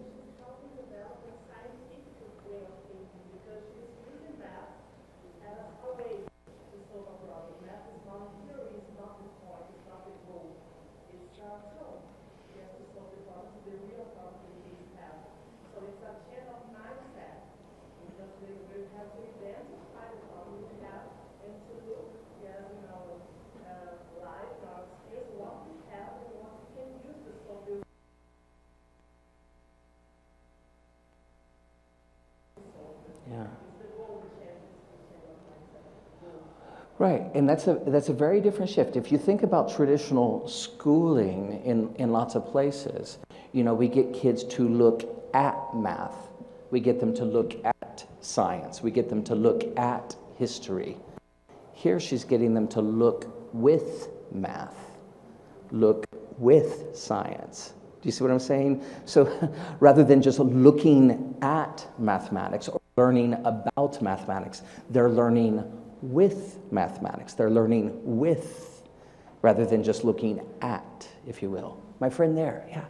Yeah. Right, and that's a very different shift. If you think about traditional schooling in lots of places, we get kids to look at math. We get them to look at science. We get them to look at history. Here she's getting them to look with math, look with science. Do you see what I'm saying? So rather than just looking at mathematics or learning about mathematics, they're learning with mathematics. They're learning with, rather than just looking at, if you will. My friend there, yeah.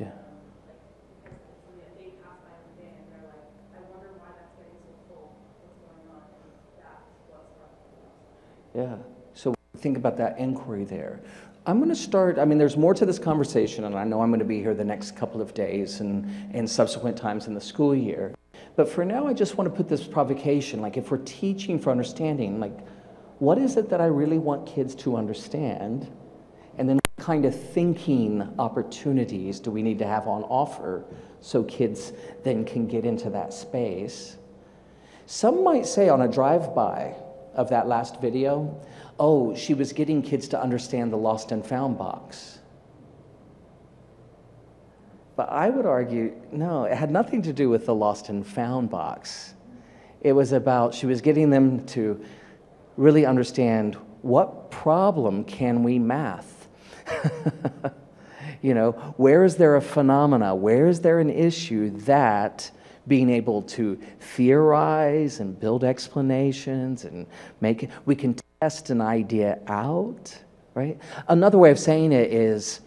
Yeah. Yeah. So think about that inquiry there. I'm going to start, I mean, there's more to this conversation, and I know I'm going to be here the next couple of days and subsequent times in the school year. But for now, I just want to put this provocation, like if we're teaching for understanding, like what is it that I really want kids to understand? And then what kind of thinking opportunities do we need to have on offer so kids then can get into that space? Some might say on a drive-by of that last video, oh, she was getting kids to understand the lost and found box. But I would argue, no, it had nothing to do with the lost and found box. It was about, she was getting them to really understand what problem can we math? You know, where is there a phenomena? Where is there an issue that being able to theorize and build explanations and make it, we can test an idea out, right? Another way of saying it is,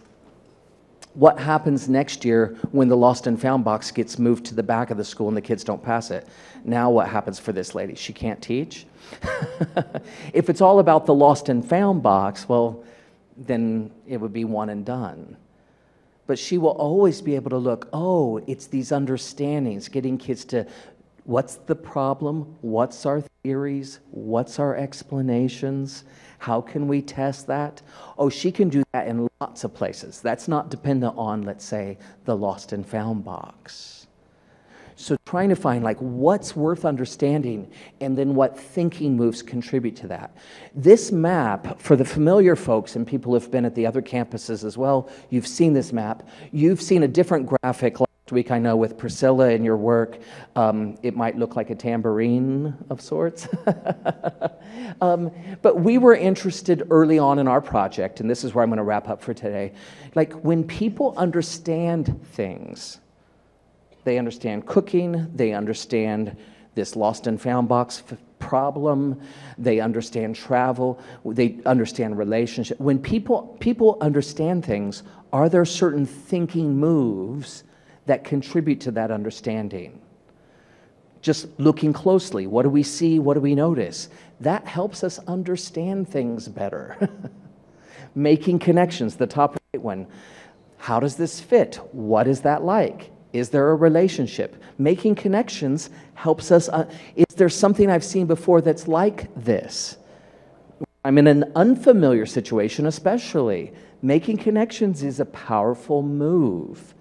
what happens next year when the lost and found box gets moved to the back of the school and the kids don't pass it? Now what happens for this lady? She can't teach? If it's all about the lost and found box, well, then it would be one and done. But she will always be able to look, oh, it's these understandings, getting kids to, what's the problem? What's our theories? What's our explanations? How can we test that? Oh, she can do that in lots of places. That's not dependent on, let's say, the lost and found box. So trying to find like what's worth understanding and then what thinking moves contribute to that. This map, for the familiar folks and people who've been at the other campuses as well, you've seen this map. You've seen a different graphic last week, I know, with Priscilla in your work. It might look like a tambourine of sorts. But we were interested early on in our project, and this is where I'm going to wrap up for today. Like when people understand things, they understand cooking, they understand this lost and found box problem, they understand travel, they understand relationship. When people understand things, are there certain thinking moves that contribute to that understanding? Just looking closely, what do we see, what do we notice? That helps us understand things better. Making connections, the top right one. How does this fit? What is that like? Is there a relationship? Making connections helps us. Is there something I've seen before that's like this? I'm in an unfamiliar situation especially. Making connections is a powerful move.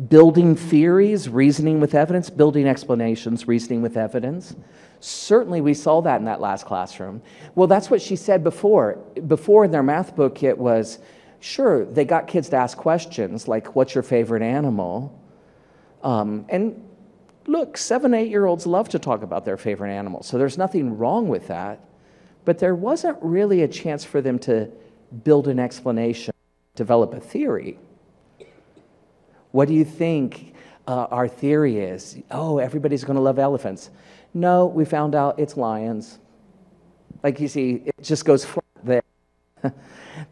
Building theories, reasoning with evidence, building explanations, reasoning with evidence. Certainly we saw that in that last classroom. Well, that's what she said before. Before in their math book it was, sure, they got kids to ask questions like, what's your favorite animal? And look, 7, 8-year-olds love to talk about their favorite animals, so there's nothing wrong with that. But there wasn't really a chance for them to build an explanation, develop a theory. What do you think our theory is? Oh, everybody's going to love elephants. No, we found out it's lions. Like you see, it just goes flat there.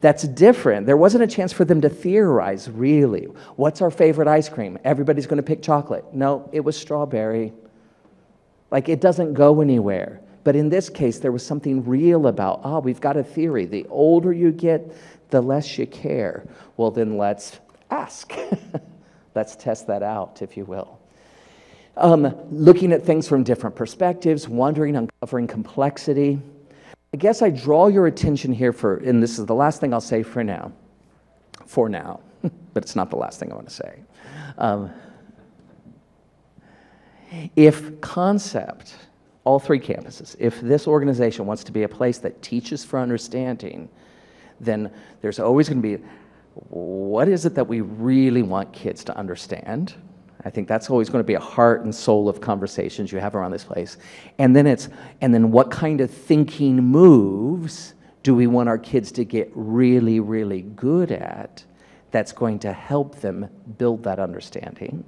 That's different. There wasn't a chance for them to theorize, really. What's our favorite ice cream? Everybody's going to pick chocolate. No, it was strawberry. Like, it doesn't go anywhere. But in this case, there was something real about, we've got a theory. The older you get, the less you care. Well, then let's ask. Let's test that out, if you will. Looking at things from different perspectives, wondering, uncovering complexity. I guess I draw your attention here and this is the last thing I'll say for now, but it's not the last thing I want to say. If Concept, all 3 campuses, if this organization wants to be a place that teaches for understanding, then there's always going to be, what is it that we really want kids to understand? I think that's always going to be a heart and soul of conversations you have around this place. And then what kind of thinking moves do we want our kids to get really, really good at that's going to help them build that understanding?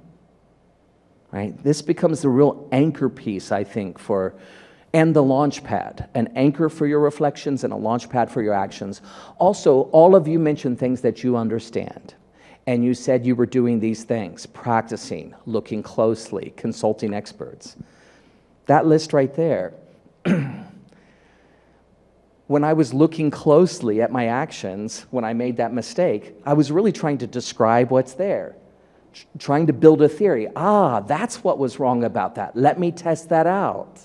Right? This becomes the real anchor piece, I think, and the launch pad, an anchor for your reflections and a launch pad for your actions. Also, all of you mentioned things that you understand. And you said you were doing these things, practicing, looking closely, consulting experts. That list right there. When I was looking closely at my actions, when I made that mistake, I was really trying to describe what's there, trying to build a theory. That's what was wrong about that. Let me test that out,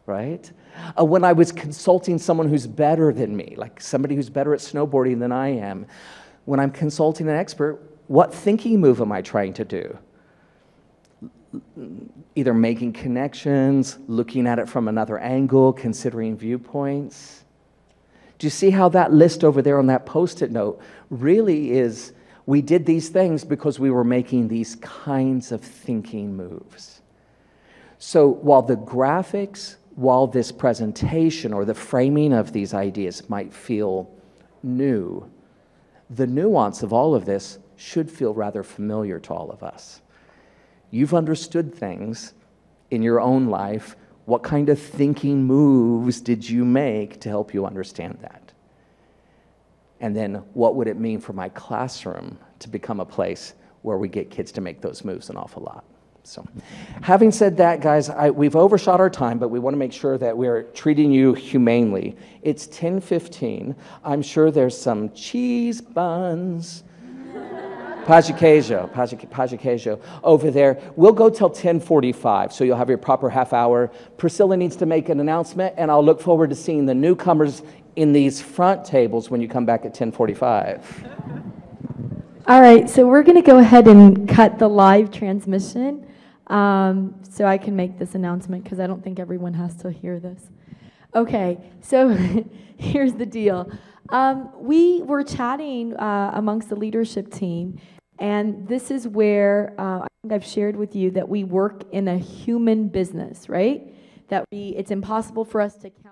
right? When I was consulting someone who's better than me, like somebody who's better at snowboarding than I am, when I'm consulting an expert, what thinking move am I trying to do? Either making connections, looking at it from another angle, considering viewpoints. Do you see how that list over there on that Post-it note really is, we did these things because we were making these kinds of thinking moves. So while the graphics, while this presentation or the framing of these ideas might feel new, the nuance of all of this should feel rather familiar to all of us. You've understood things in your own life. What kind of thinking moves did you make to help you understand that? And then what would it mean for my classroom to become a place where we get kids to make those moves an awful lot? So, having said that, guys, we've overshot our time, but we want to make sure that we're treating you humanely. It's 10:15. I'm sure there's some cheese buns. Page queijo over there. We'll go till 10:45, so you'll have your proper half hour. Priscilla needs to make an announcement, and I'll look forward to seeing the newcomers in these front tables when you come back at 10:45. All right, so we're going to go ahead and cut the live transmission so I can make this announcement because I don't think everyone has to hear this. Okay, so here's the deal. We were chatting amongst the leadership team, and this is where I think I've shared with you that we work in a human business, right? That it's impossible for us to count.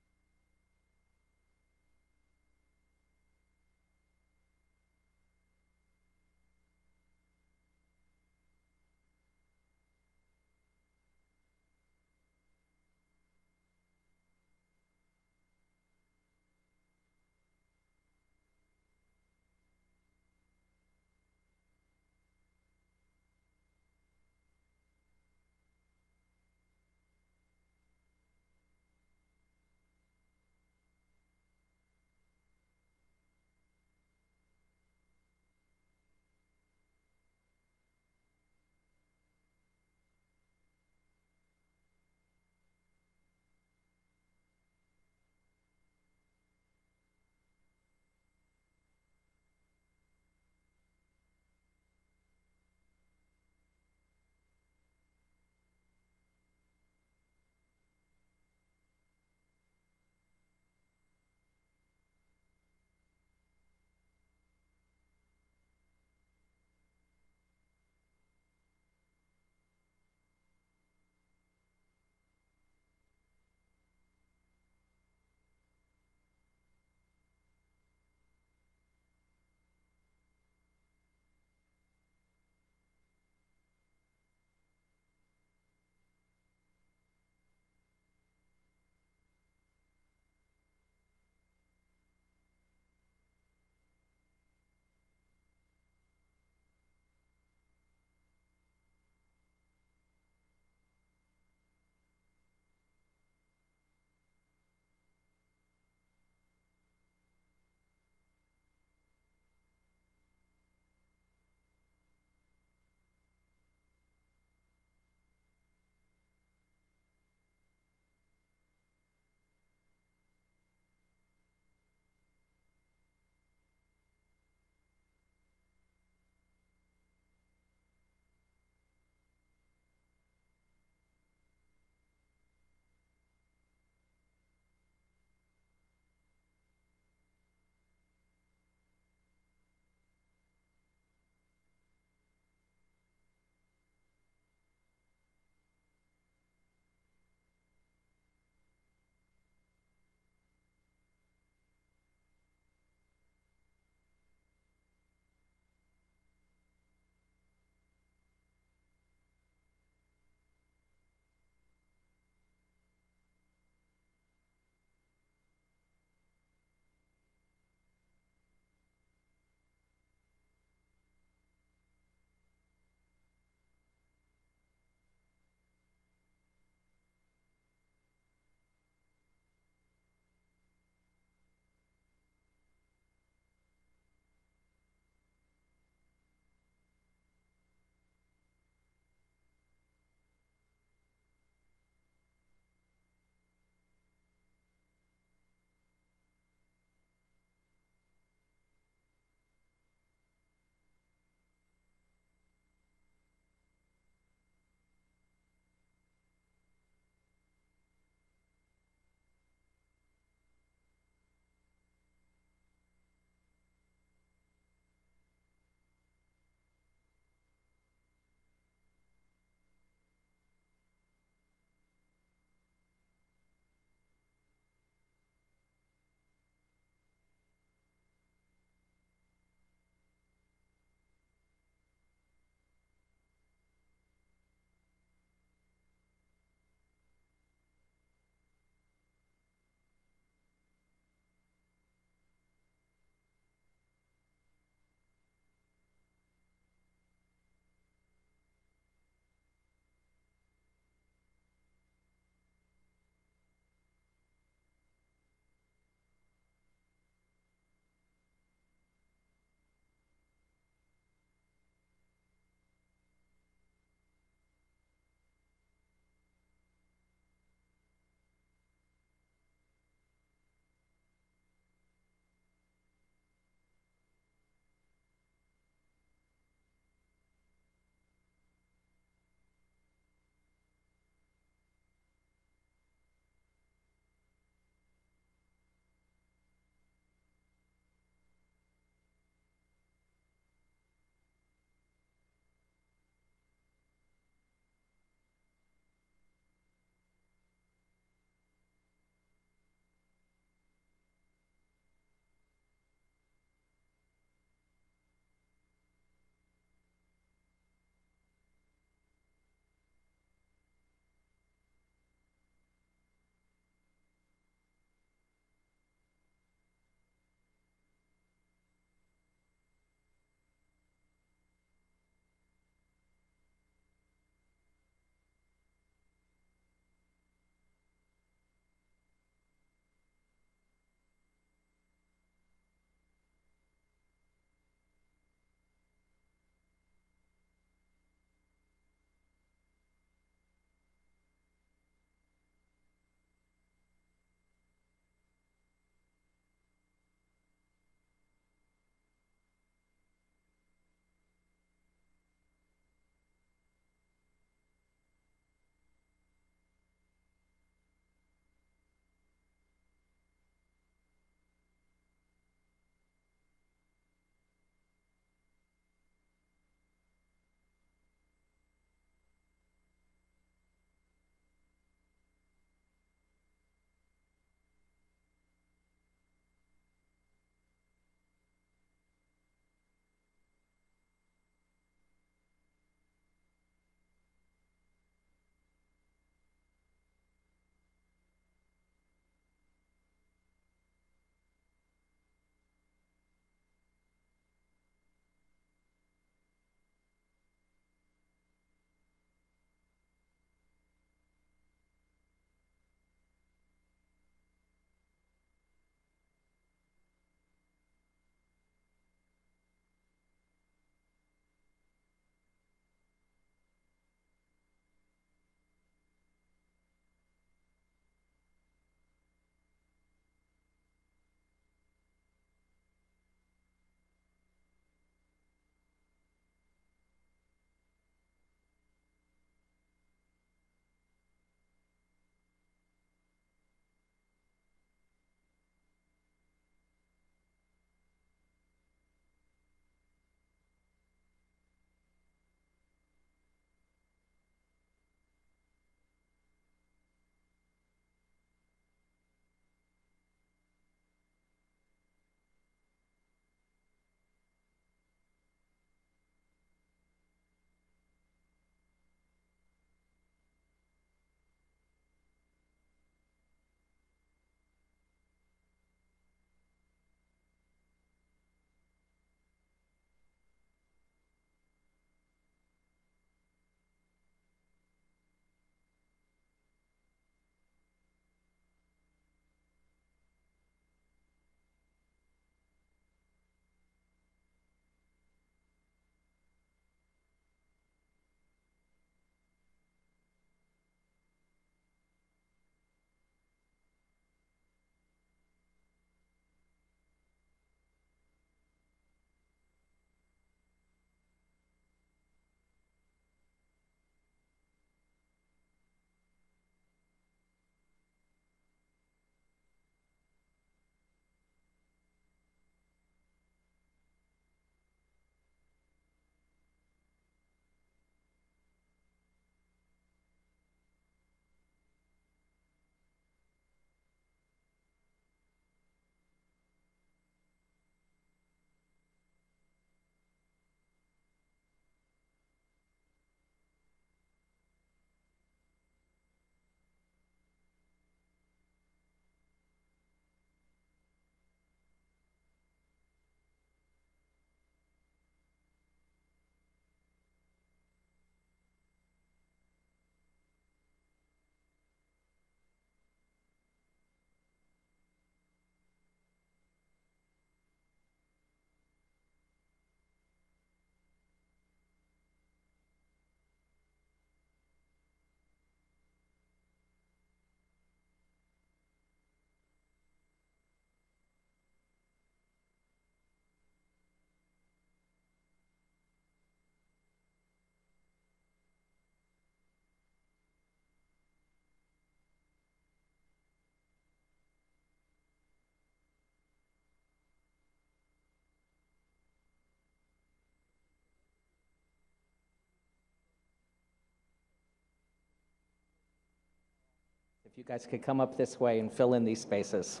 If you guys could come up this way and fill in these spaces.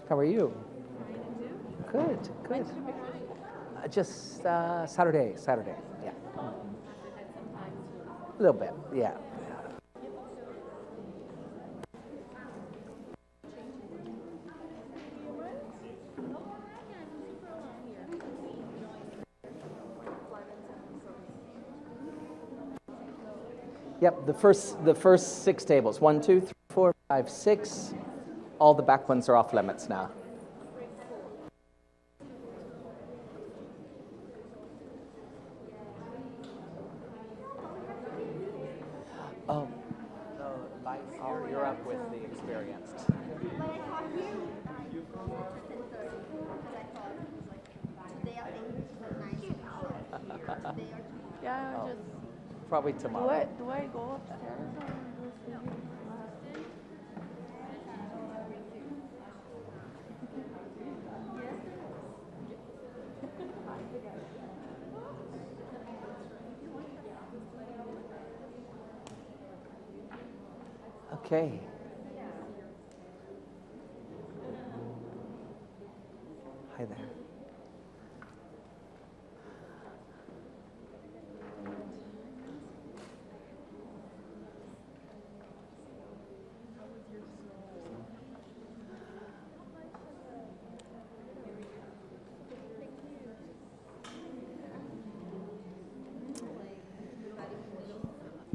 How are you? Good, good. Just Saturday, yeah. A little bit, yeah. Yep, the first 6 tables. 1, 2, 3, 4, 5, 6. All the back ones are off limits now. Oh, you're up with the experienced. Yeah, Oh, just probably tomorrow. do I go upstairs or do I stay here? Okay. Hi there.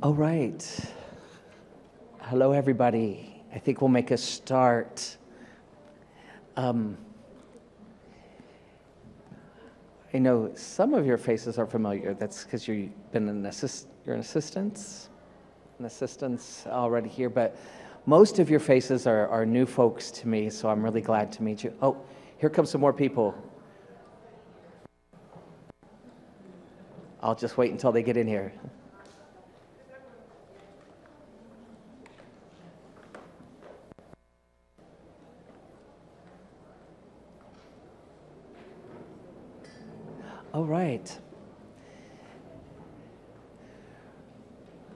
All right. Hello, everybody. I think we'll make a start. I know some of your faces are familiar. That's because you've been you're an assistant already here, but most of your faces are new folks to me, so I'm really glad to meet you. Oh, here come some more people. I'll just wait until they get in here. All right.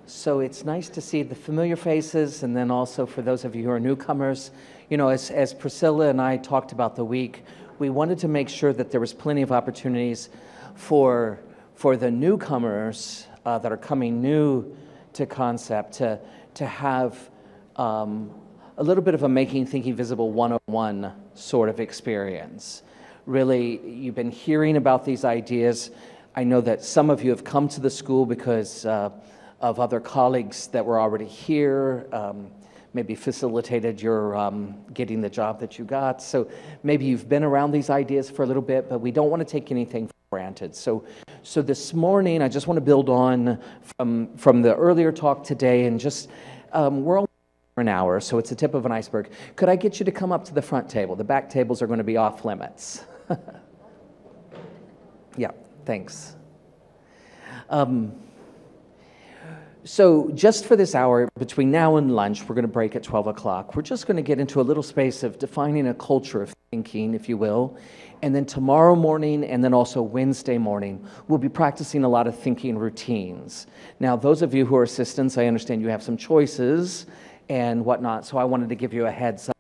So it's nice to see the familiar faces, and then also for those of you who are newcomers, you know, as Priscilla and I talked about the week, we wanted to make sure that there was plenty of opportunities for the newcomers that are coming new to Concept to have a little bit of a Making Thinking Visible 101 sort of experience. Really, you've been hearing about these ideas. I know that some of you have come to the school because of other colleagues that were already here, maybe facilitated your getting the job that you got. So maybe you've been around these ideas for a little bit, but we don't want to take anything for granted. So this morning, I just want to build on from the earlier talk today, and just, we're only for an hour, so it's the tip of an iceberg. Could I get you to come up to the front table? The back tables are going to be off limits. Yeah, thanks. So just for this hour, between now and lunch, we're going to break at 12 o'clock. We're just going to get into a little space of defining a culture of thinking, if you will. And then tomorrow morning, and then also Wednesday morning, we'll be practicing a lot of thinking routines. Now, those of you who are assistants, I understand you have some choices and whatnot, so I wanted to give you a heads up.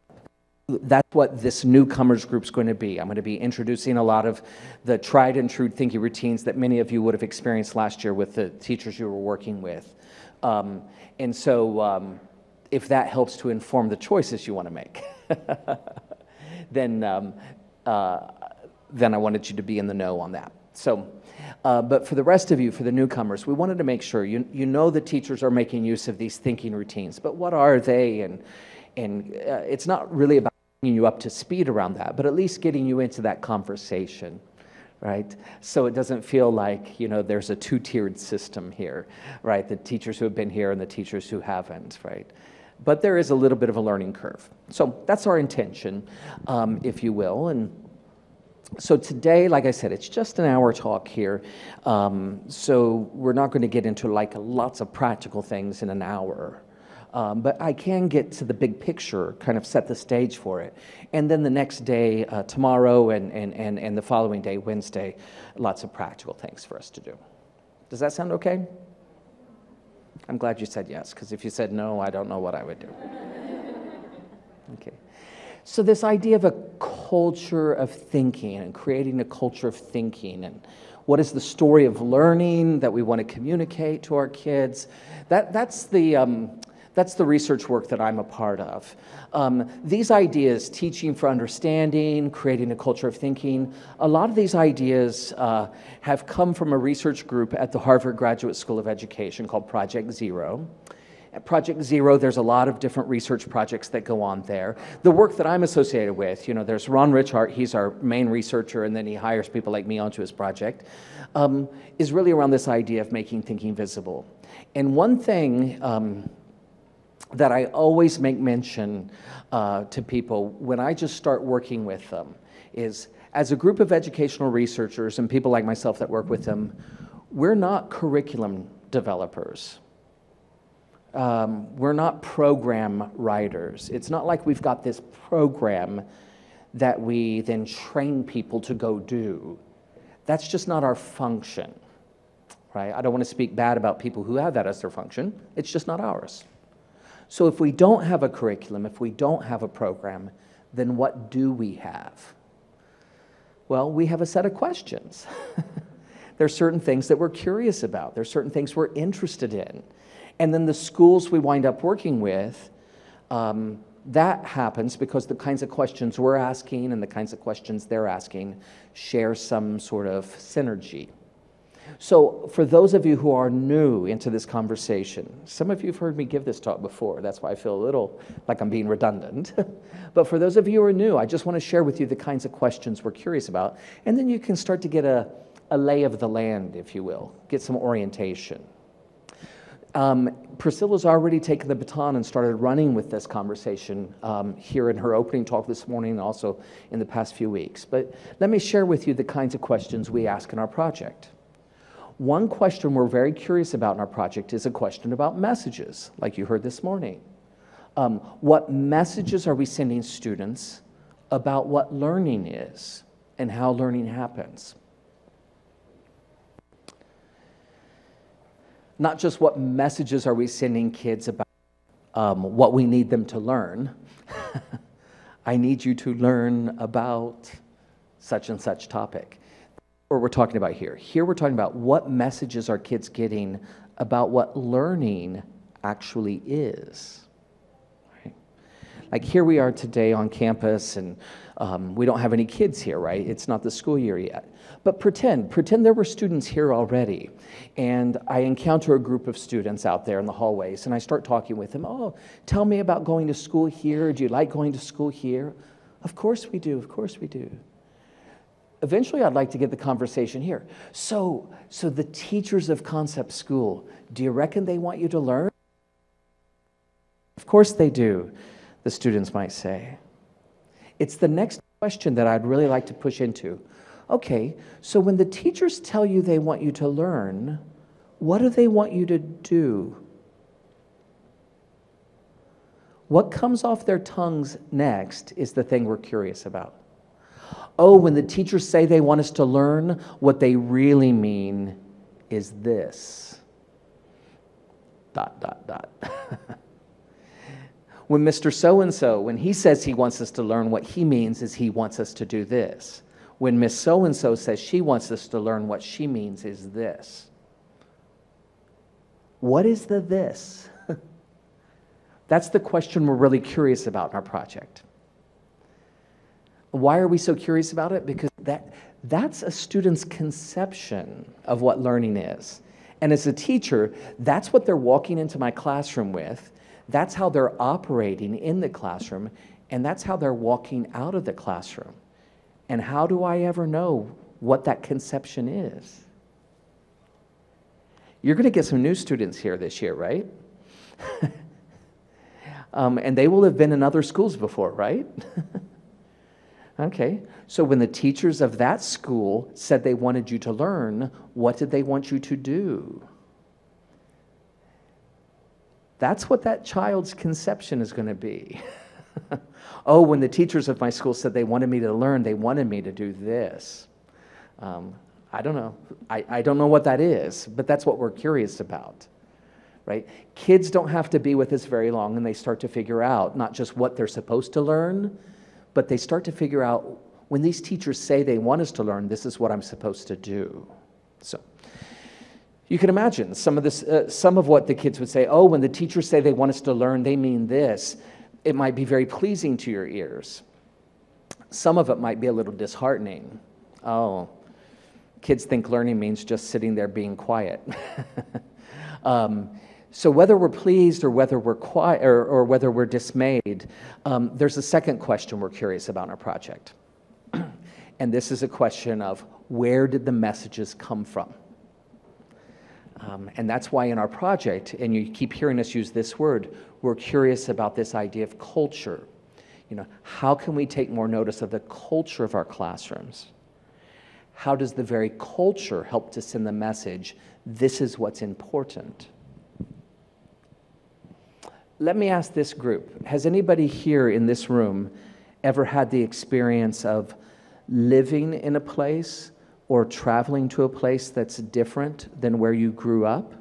That's what this newcomers group's going to be. I'm going to be introducing a lot of the tried and true thinking routines that many of you would have experienced last year with the teachers you were working with. And so if that helps to inform the choices you want to make, then I wanted you to be in the know on that. So, but for the rest of you, for the newcomers, we wanted to make sure you know the teachers are making use of these thinking routines, but what are they? And it's not really about bringing you up to speed around that, but at least getting you into that conversation, right? So it doesn't feel like, you know, there's a two-tiered system here, right? The teachers who have been here and the teachers who haven't, right? But there is a little bit of a learning curve. So that's our intention, if you will. And so today, like I said, it's just an hour talk here. So we're not going to get into like lots of practical things in an hour. But I can get to the big picture, kind of set the stage for it. And then the next day, tomorrow, and the following day, Wednesday, lots of practical things for us to do. Does that sound okay? I'm glad you said yes, because if you said no, I don't know what I would do. Okay. So this idea of a culture of thinking and creating a culture of thinking, and what is the story of learning that we want to communicate to our kids, that's the research work that I'm a part of. These ideas, teaching for understanding, creating a culture of thinking, a lot of these ideas have come from a research group at the Harvard Graduate School of Education called Project Zero. At Project Zero, there's a lot of different research projects that go on there. The work that I'm associated with, there's Ron Richart, he's our main researcher, and then he hires people like me onto his project, is really around this idea of making thinking visible. And one thing that I always make mention to people when I just start working with them is, as a group of educational researchers and people like myself that work with them, we're not curriculum developers. We're not program writers. It's not like we've got this program that we then train people to go do. That's just not our function, right? I don't want to speak bad about people who have that as their function. It's just not ours. So if we don't have a curriculum, if we don't have a program, then what do we have? Well, we have a set of questions. There's certain things that we're curious about. There's certain things we're interested in. And then the schools we wind up working with, that happens because the kinds of questions we're asking and the kinds of questions they're asking share some sort of synergy. So for those of you who are new into this conversation, some of you have heard me give this talk before. That's why I feel a little like I'm being redundant. But for those of you who are new, I just want to share with you the kinds of questions we're curious about. And then you can start to get a lay of the land, if you will, get some orientation. Priscilla's already taken the baton and started running with this conversation here in her opening talk this morning and also in the past few weeks. But let me share with you the kinds of questions we ask in our project. One question we're very curious about in our project is a question about messages, like you heard this morning. What messages are we sending students about what learning is and how learning happens? Not just what messages are we sending kids about what we need them to learn. I need you to learn about such and such topic. Or we're talking about here. Here we're talking about what messages are kids getting about what learning actually is. Right? Like here we are today on campus, and we don't have any kids here, right? It's not the school year yet. But pretend there were students here already, and I encounter a group of students out there in the hallways, and I start talking with them. Oh, tell me about going to school here. Do you like going to school here? Of course we do, of course we do. Eventually, I'd like to get the conversation here. So the teachers of Concept School, do you reckon they want you to learn? Of course they do, the students might say. It's the next question that I'd really like to push into. Okay, so when the teachers tell you they want you to learn, what do they want you to do? What comes off their tongues next is the thing we're curious about. Oh, when the teachers say they want us to learn, what they really mean is this. ... When Mr. So-and-so, when he says he wants us to learn, what he means is he wants us to do this. When Miss So-and-so says she wants us to learn, what she means is this. What is the this? That's the question we're really curious about in our project. Why are we so curious about it? Because that's a student's conception of what learning is. And as a teacher, that's what they're walking into my classroom with. That's how they're operating in the classroom, and that's how they're walking out of the classroom. And how do I ever know what that conception is? You're going to get some new students here this year, right? And they will have been in other schools before, right? Okay, so when the teachers of that school said they wanted you to learn, what did they want you to do? That's what that child's conception is going to be. Oh, when the teachers of my school said they wanted me to learn, they wanted me to do this. I don't know. I don't know what that is, but that's what we're curious about, right? Kids don't have to be with us very long, and they start to figure out not just what they're supposed to learn, but they start to figure out when these teachers say they want us to learn, this is what I'm supposed to do. So you can imagine some of what the kids would say. Oh, when the teachers say they want us to learn, they mean this. It might be very pleasing to your ears. Some of it might be a little disheartening. Oh, kids think learning means just sitting there being quiet. So whether we're pleased or whether we're quiet or whether we're dismayed, there's a second question we're curious about in our project. And this is a question of where did the messages come from? And that's why in our project, and you keep hearing us use this word, we're curious about this idea of culture. You know, how can we take more notice of the culture of our classrooms? How does the very culture help to send the message, this is what's important? Let me ask this group, has anybody here in this room ever had the experience of living in a place or traveling to a place that's different than where you grew up?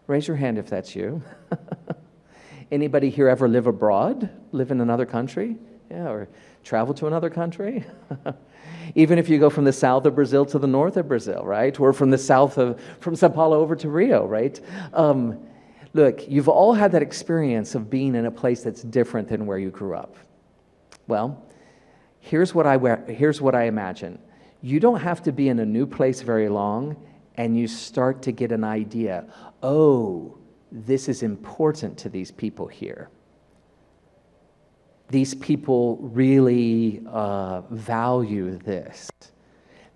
Raise your hand if that's you. Anybody here ever live abroad, live in another country? Yeah, or travel to another country? Even if you go from the south of Brazil to the north of Brazil, right? Or from from Sao Paulo over to Rio, right? Look, you've all had that experience of being in a place that's different than where you grew up. Well, here's what I imagine. You don't have to be in a new place very long, and you start to get an idea. Oh, this is important to these people here. These people really value this.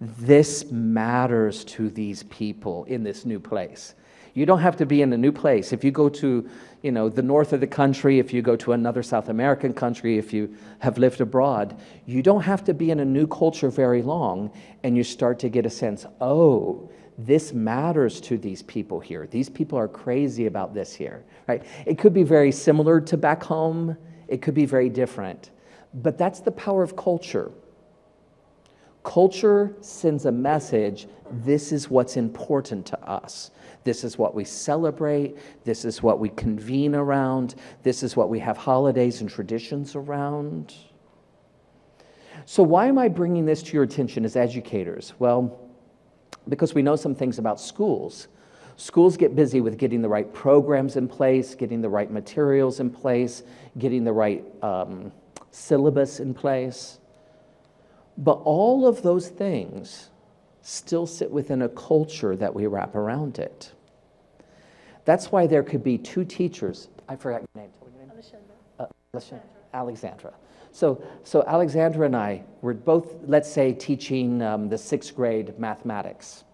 This matters to these people in this new place. You don't have to be in a new place. If you go to, the north of the country, if you go to another South American country, if you have lived abroad, you don't have to be in a new culture very long, and you start to get a sense, oh, this matters to these people here. These people are crazy about this here, right? It could be very similar to back home. It could be very different. But that's the power of culture. Culture sends a message, this is what's important to us. This is what we celebrate. This is what we convene around. This is what we have holidays and traditions around. So why am I bringing this to your attention as educators? Well, because we know some things about schools. Schools get busy with getting the right programs in place, getting the right materials in place, getting the right syllabus in place. But all of those things still sit within a culture that we wrap around it. That's why there could be two teachers. I forgot your name. Alexandra. So Alexandra and I were both, let's say, teaching the 6th grade mathematics.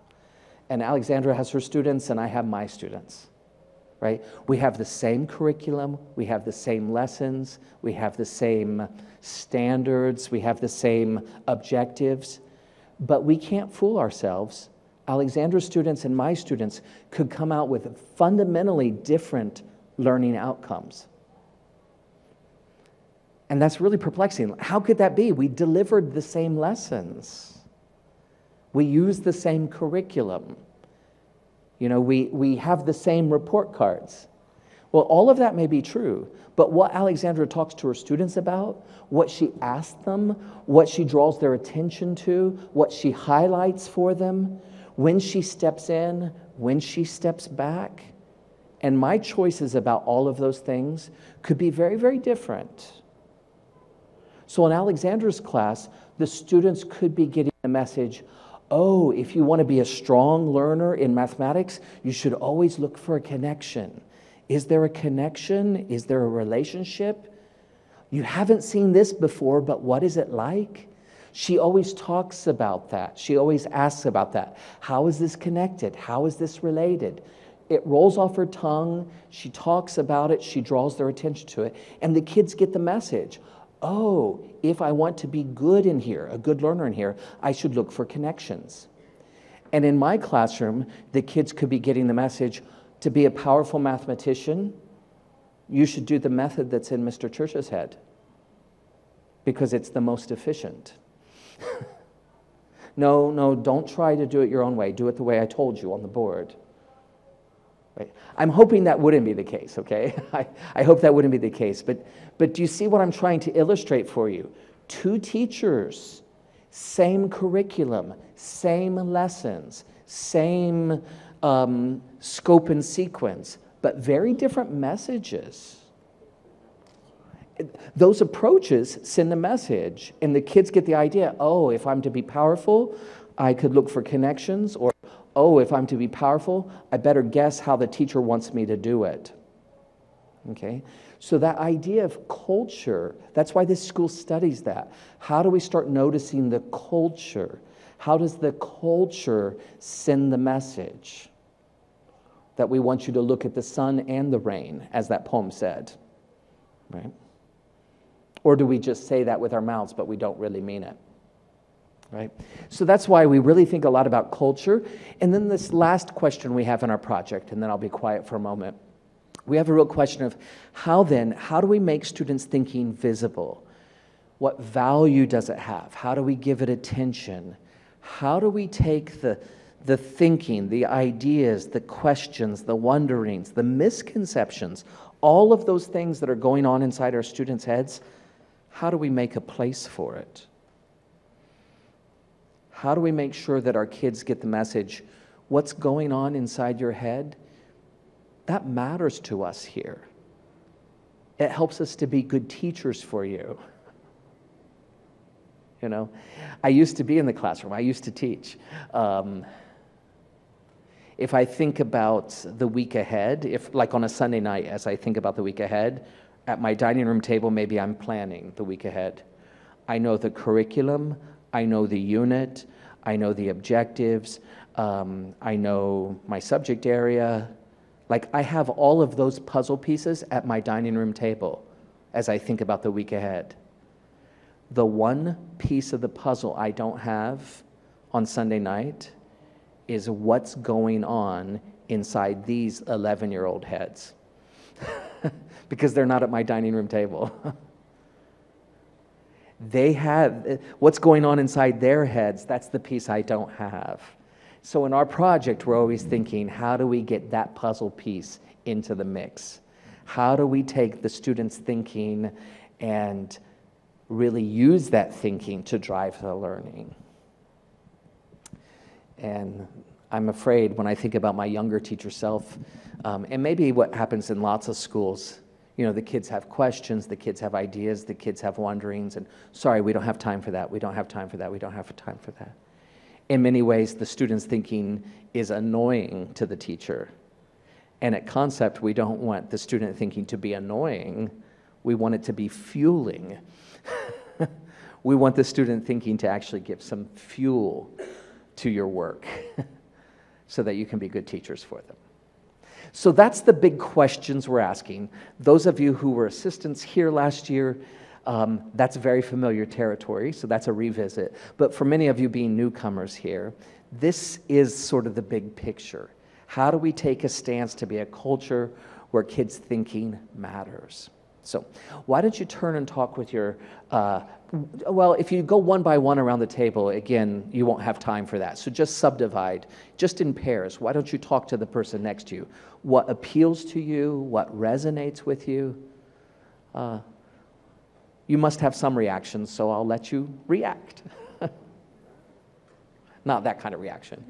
And Alexandra has her students and I have my students, right? We have the same curriculum, we have the same lessons, we have the same standards, we have the same objectives, but we can't fool ourselves. Alexandra's students and my students could come out with fundamentally different learning outcomes. And that's really perplexing. How could that be? We delivered the same lessons. We use the same curriculum. We have the same report cards. Well, all of that may be true, but what Alexandra talks to her students about, what she asks them, what she draws their attention to, what she highlights for them, when she steps in, when she steps back, and my choices about all of those things could be very, very different. So in Alexandra's class, the students could be getting a message, oh, if you want to be a strong learner in mathematics, you should always look for a connection. Is there a connection? Is there a relationship? You haven't seen this before, but what is it like? She always talks about that. She always asks about that. How is this connected? How is this related? It rolls off her tongue. She talks about it. She draws their attention to it. And the kids get the message. Oh, if I want to be good in here, a good learner in here, I should look for connections. And in my classroom, the kids could be getting the message, to be a powerful mathematician, You should do the method that's in Mr. Church's head because it's the most efficient. No, don't try to do it your own way. Do it the way I told you on the board. Right? I'm hoping that wouldn't be the case, okay? I hope that wouldn't be the case. But do you see what I'm trying to illustrate for you? 2 teachers, same curriculum, same lessons, same scope and sequence, but very different messages. Those approaches send a message, and the kids get the idea, oh, if I'm to be powerful, I could look for connections, or, oh, if I'm to be powerful, I better guess how the teacher wants me to do it. Okay? So that idea of culture, that's why this school studies that. How do we start noticing the culture? How does the culture send the message? That we want you to look at the sun and the rain, as that poem said, right? Or do we just say that with our mouths, but we don't really mean it, right? So that's why we really think a lot about culture. And then this last question we have in our project, and then I'll be quiet for a moment. We have a real question of how do we make students' thinking visible? What value does it have? How do we give it attention? How do we take the thinking, the ideas, the questions, the wonderings, the misconceptions, all of those things that are going on inside our students' heads, how do we make a place for it? How do we make sure that our kids get the message, what's going on inside your head? That matters to us here. It helps us to be good teachers for you. You know, I used to be in the classroom. I used to teach. If I think about the week ahead, if like on a Sunday night, as I think about the week ahead, at my dining room table, maybe I'm planning the week ahead. I know the curriculum, I know the unit, I know the objectives, I know my subject area. Like I have all of those puzzle pieces at my dining room table as I think about the week ahead. The one piece of the puzzle I don't have on Sunday night is what's going on inside these 11-year-old heads. Because they're not at my dining room table. They have, what's going on inside their heads, that's the piece I don't have. So in our project, we're always thinking, how do we get that puzzle piece into the mix? How do we take the students' thinking and really use that thinking to drive the learning? And I'm afraid when I think about my younger teacher self, and maybe what happens in lots of schools, you know, the kids have questions, the kids have ideas, the kids have wonderings, and sorry, we don't have time for that, we don't have time for that, we don't have time for that. In many ways, the student's thinking is annoying to the teacher. And at Concept, we don't want the student thinking to be annoying, we want it to be fueling. We want the student thinking to actually give some fuel to your work so that you can be good teachers for them. So that's the big questions we're asking. Those of you who were assistants here last year, that's very familiar territory, so that's a revisit. But for many of you being newcomers here, this is sort of the big picture. How do we take a stance to be a culture where kids' thinking matters? So why don't you turn and talk with your, well, if you go one by one around the table, again, you won't have time for that. So just subdivide, just in pairs. Why don't you talk to the person next to you? What appeals to you? What resonates with you? You must have some reactions, so I'll let you react. Not that kind of reaction.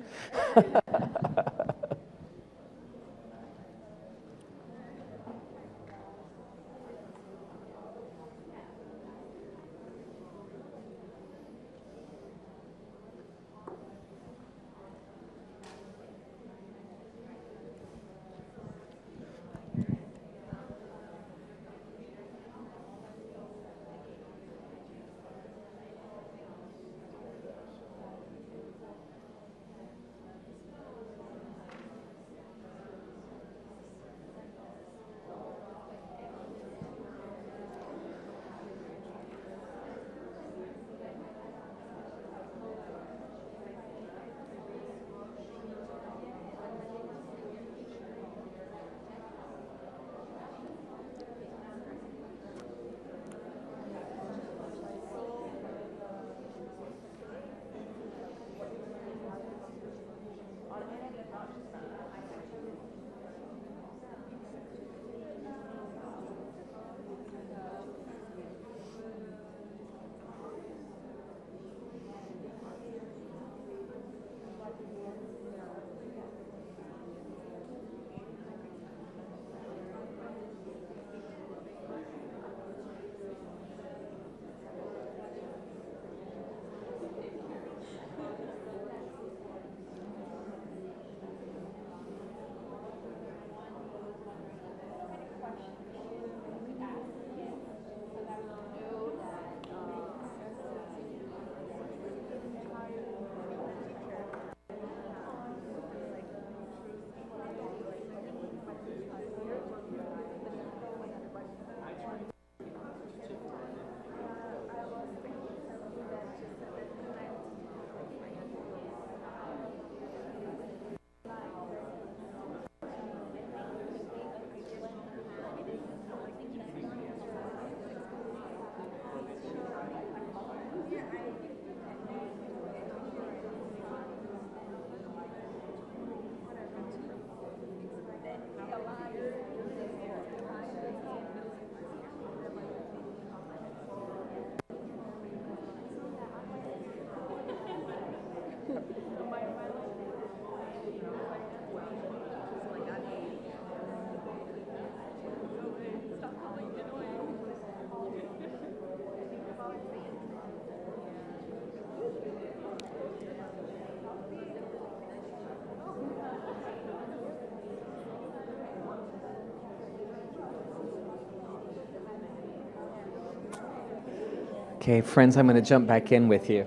Okay, friends, I'm going to jump back in with you.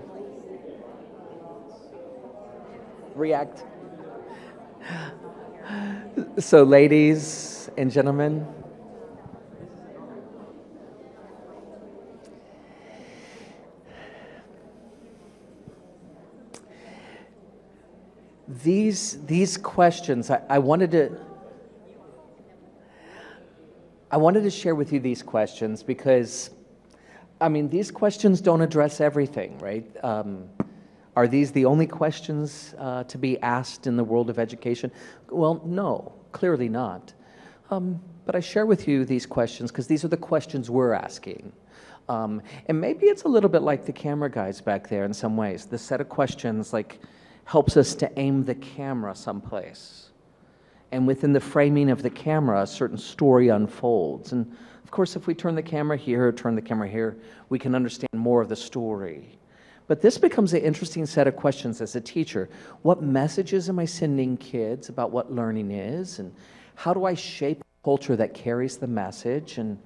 React. So, ladies and gentlemen, these questions, I wanted to share with you these questions because, I mean, these questions don't address everything, right? Are these the only questions to be asked in the world of education? Well, no, clearly not. But I share with you these questions because these are the questions we're asking. And maybe it's a little bit like the camera guys back there in some ways. The set of questions like helps us to aim the camera someplace. And within the framing of the camera, a certain story unfolds. And of course, if we turn the camera here, turn the camera here, we can understand more of the story. But this becomes an interesting set of questions as a teacher. What messages am I sending kids about what learning is? And how do I shape a culture that carries the message? And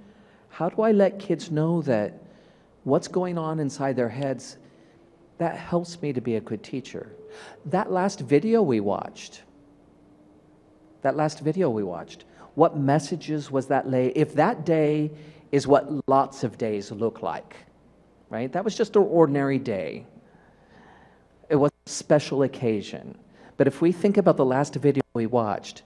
how do I let kids know that what's going on inside their heads, that helps me to be a good teacher? That last video we watched, what messages was that if that day is what lots of days look like, right? That was just an ordinary day. It was a special occasion. But if we think about the last video we watched,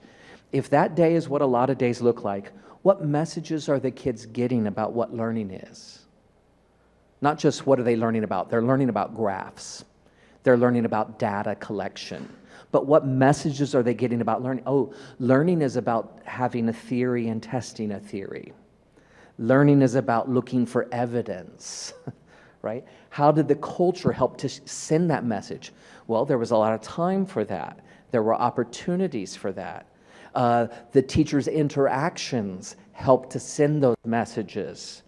if that day is what a lot of days look like, what messages are the kids getting about what learning is? Not just what are they learning about. They're learning about graphs. They're learning about data collection. But what messages are they getting about learning? Oh, learning is about having a theory and testing a theory. Learning is about looking for evidence, right? How did the culture help to send that message? Well, there was a lot of time for that. There were opportunities for that. The teachers' interactions helped to send those messages,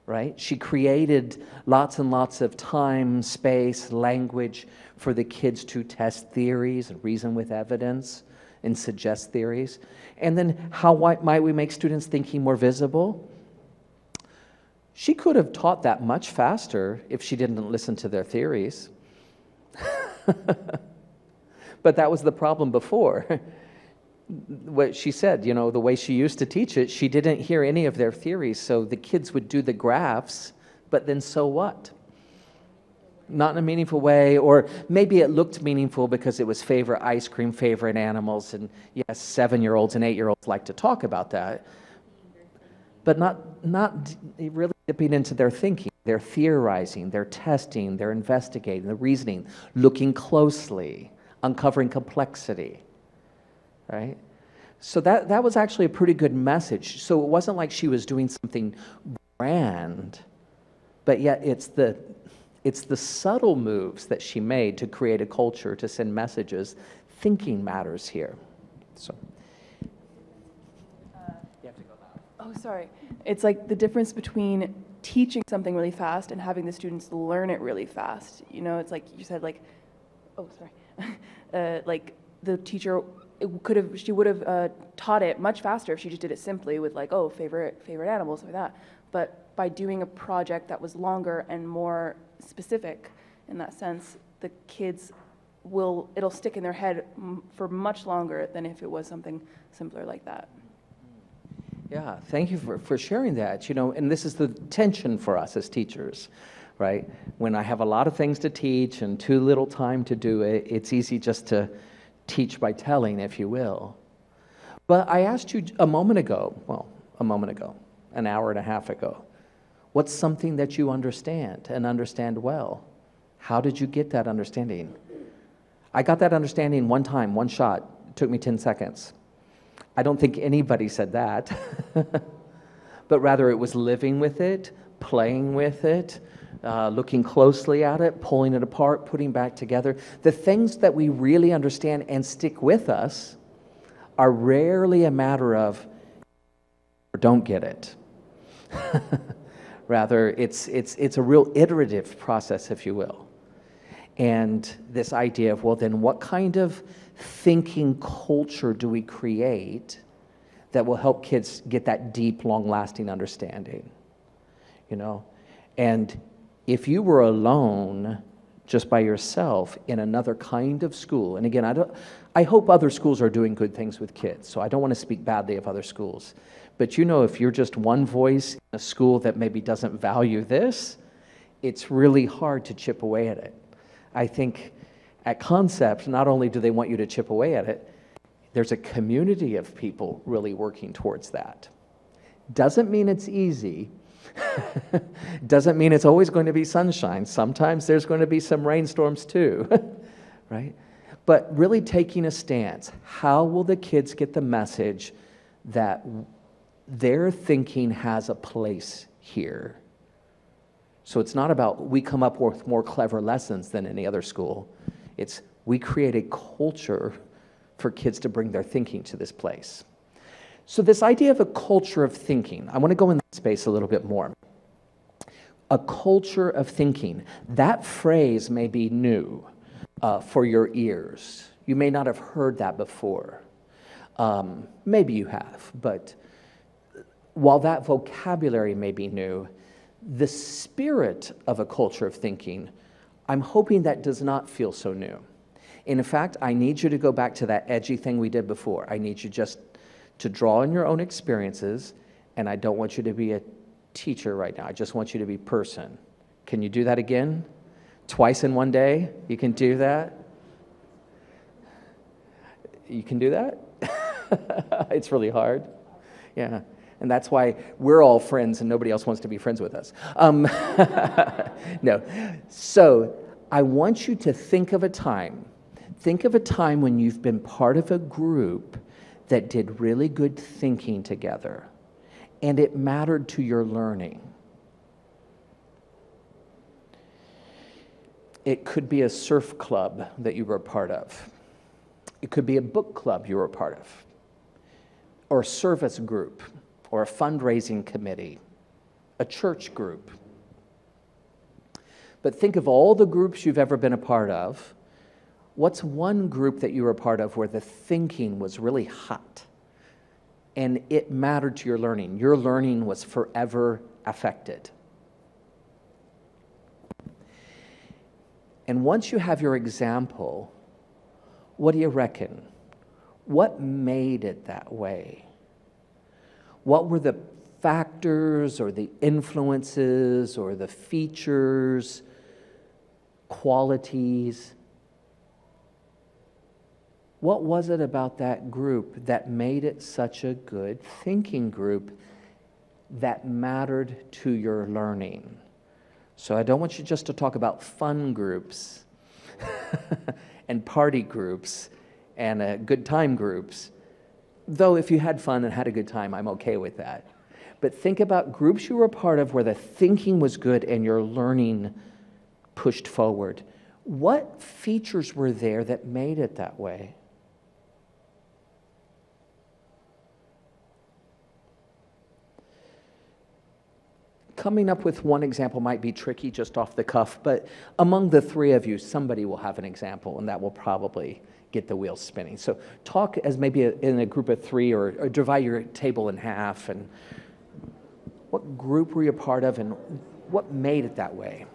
right? She created lots and lots of time, space, language for the kids to test theories and reason with evidence and suggest theories. And then how might we make students' thinking more visible? She could have taught that much faster if she didn't listen to their theories. But that was the problem before. What she said, you know, the way she used to teach it, she didn't hear any of their theories, so the kids would do the graphs, but then so what? Not in a meaningful way, or maybe it looked meaningful because it was favorite ice cream, favorite animals, and yes, 7-year-olds and 8-year-olds like to talk about that, but not really dipping into their thinking. They're theorizing, they're testing, they're investigating, they're reasoning, looking closely, uncovering complexity. Right? So that was actually a pretty good message. So it wasn't like she was doing something grand, but yet it's the subtle moves that she made to create a culture, to send messages. Thinking matters here. So you have to go loud. Oh, sorry. It's like the difference between teaching something really fast and having the students learn it really fast. You know, it's like you said, like, oh, sorry, like the teacher. She would have taught it much faster if she just did it simply with like, oh, favorite animals, like that. But by doing a project that was longer and more specific in that sense, the kids it'll stick in their head for much longer than if it was something simpler like that. Yeah, thank you for sharing that. You know, and this is the tension for us as teachers, right? When I have a lot of things to teach and too little time to do it, it's easy just to teach by telling, if you will. But I asked you an hour and a half ago, what's something that you understand and understand well? How did you get that understanding? I got that understanding one time, one shot. It took me 10 seconds. I don't think anybody said that, but rather it was living with it, playing with it, looking closely at it, pulling it apart, putting back together. The things that we really understand and stick with us are rarely a matter of or don't get it. Rather, it's a real iterative process, if you will. And this idea of, well, then what kind of thinking culture do we create that will help kids get that deep, long-lasting understanding? You know? And If you were alone, just by yourself in another kind of school, and again, I hope other schools are doing good things with kids, so I don't want to speak badly of other schools. But you know, if you're just one voice in a school that maybe doesn't value this, it's really hard to chip away at it. I think at Concept, not only do they want you to chip away at it, there's a community of people really working towards that. Doesn't mean it's easy. Doesn't mean it's always going to be sunshine. Sometimes there's going to be some rainstorms too, right? But really taking a stance. How will the kids get the message that their thinking has a place here? So it's not about we come up with more clever lessons than any other school. It's we create a culture for kids to bring their thinking to this place. So this idea of a culture of thinking, I want to go in that space a little bit more. A culture of thinking. That phrase may be new for your ears. You may not have heard that before. Maybe you have, but while that vocabulary may be new, the spirit of a culture of thinking, I'm hoping that does not feel so new. In fact, I need you to go back to that edgy thing we did before. I need you just to draw on your own experiences, and I don't want you to be a teacher right now. I just want you to be person. Can you do that again? Twice in one day? You can do that? You can do that? It's really hard. Yeah. And that's why we're all friends and nobody else wants to be friends with us. No. So I want you to think of a time when you've been part of a group that did really good thinking together, and it mattered to your learning. It could be a surf club that you were a part of. It could be a book club you were a part of, or a service group, or a fundraising committee, a church group. But think of all the groups you've ever been a part of. What's one group that you were a part of where the thinking was really hot and it mattered to your learning? Your learning was forever affected. And once you have your example, what do you reckon? What made it that way? What were the factors or the influences or the features, qualities? What was it about that group that made it such a good thinking group that mattered to your learning? So I don't want you just to talk about fun groups and party groups and good time groups. Though if you had fun and had a good time, I'm okay with that. But think about groups you were a part of where the thinking was good and your learning pushed forward. What features were there that made it that way? Coming up with one example might be tricky just off the cuff, but among the three of you, somebody will have an example, and that will probably get the wheels spinning. So talk as maybe in a group of three, or divide your table in half, and what group were you a part of, and what made it that way?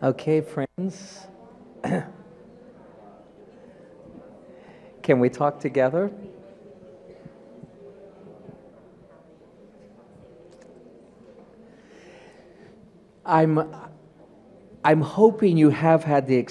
Okay, friends. Can we talk together? I'm hoping you have had the experience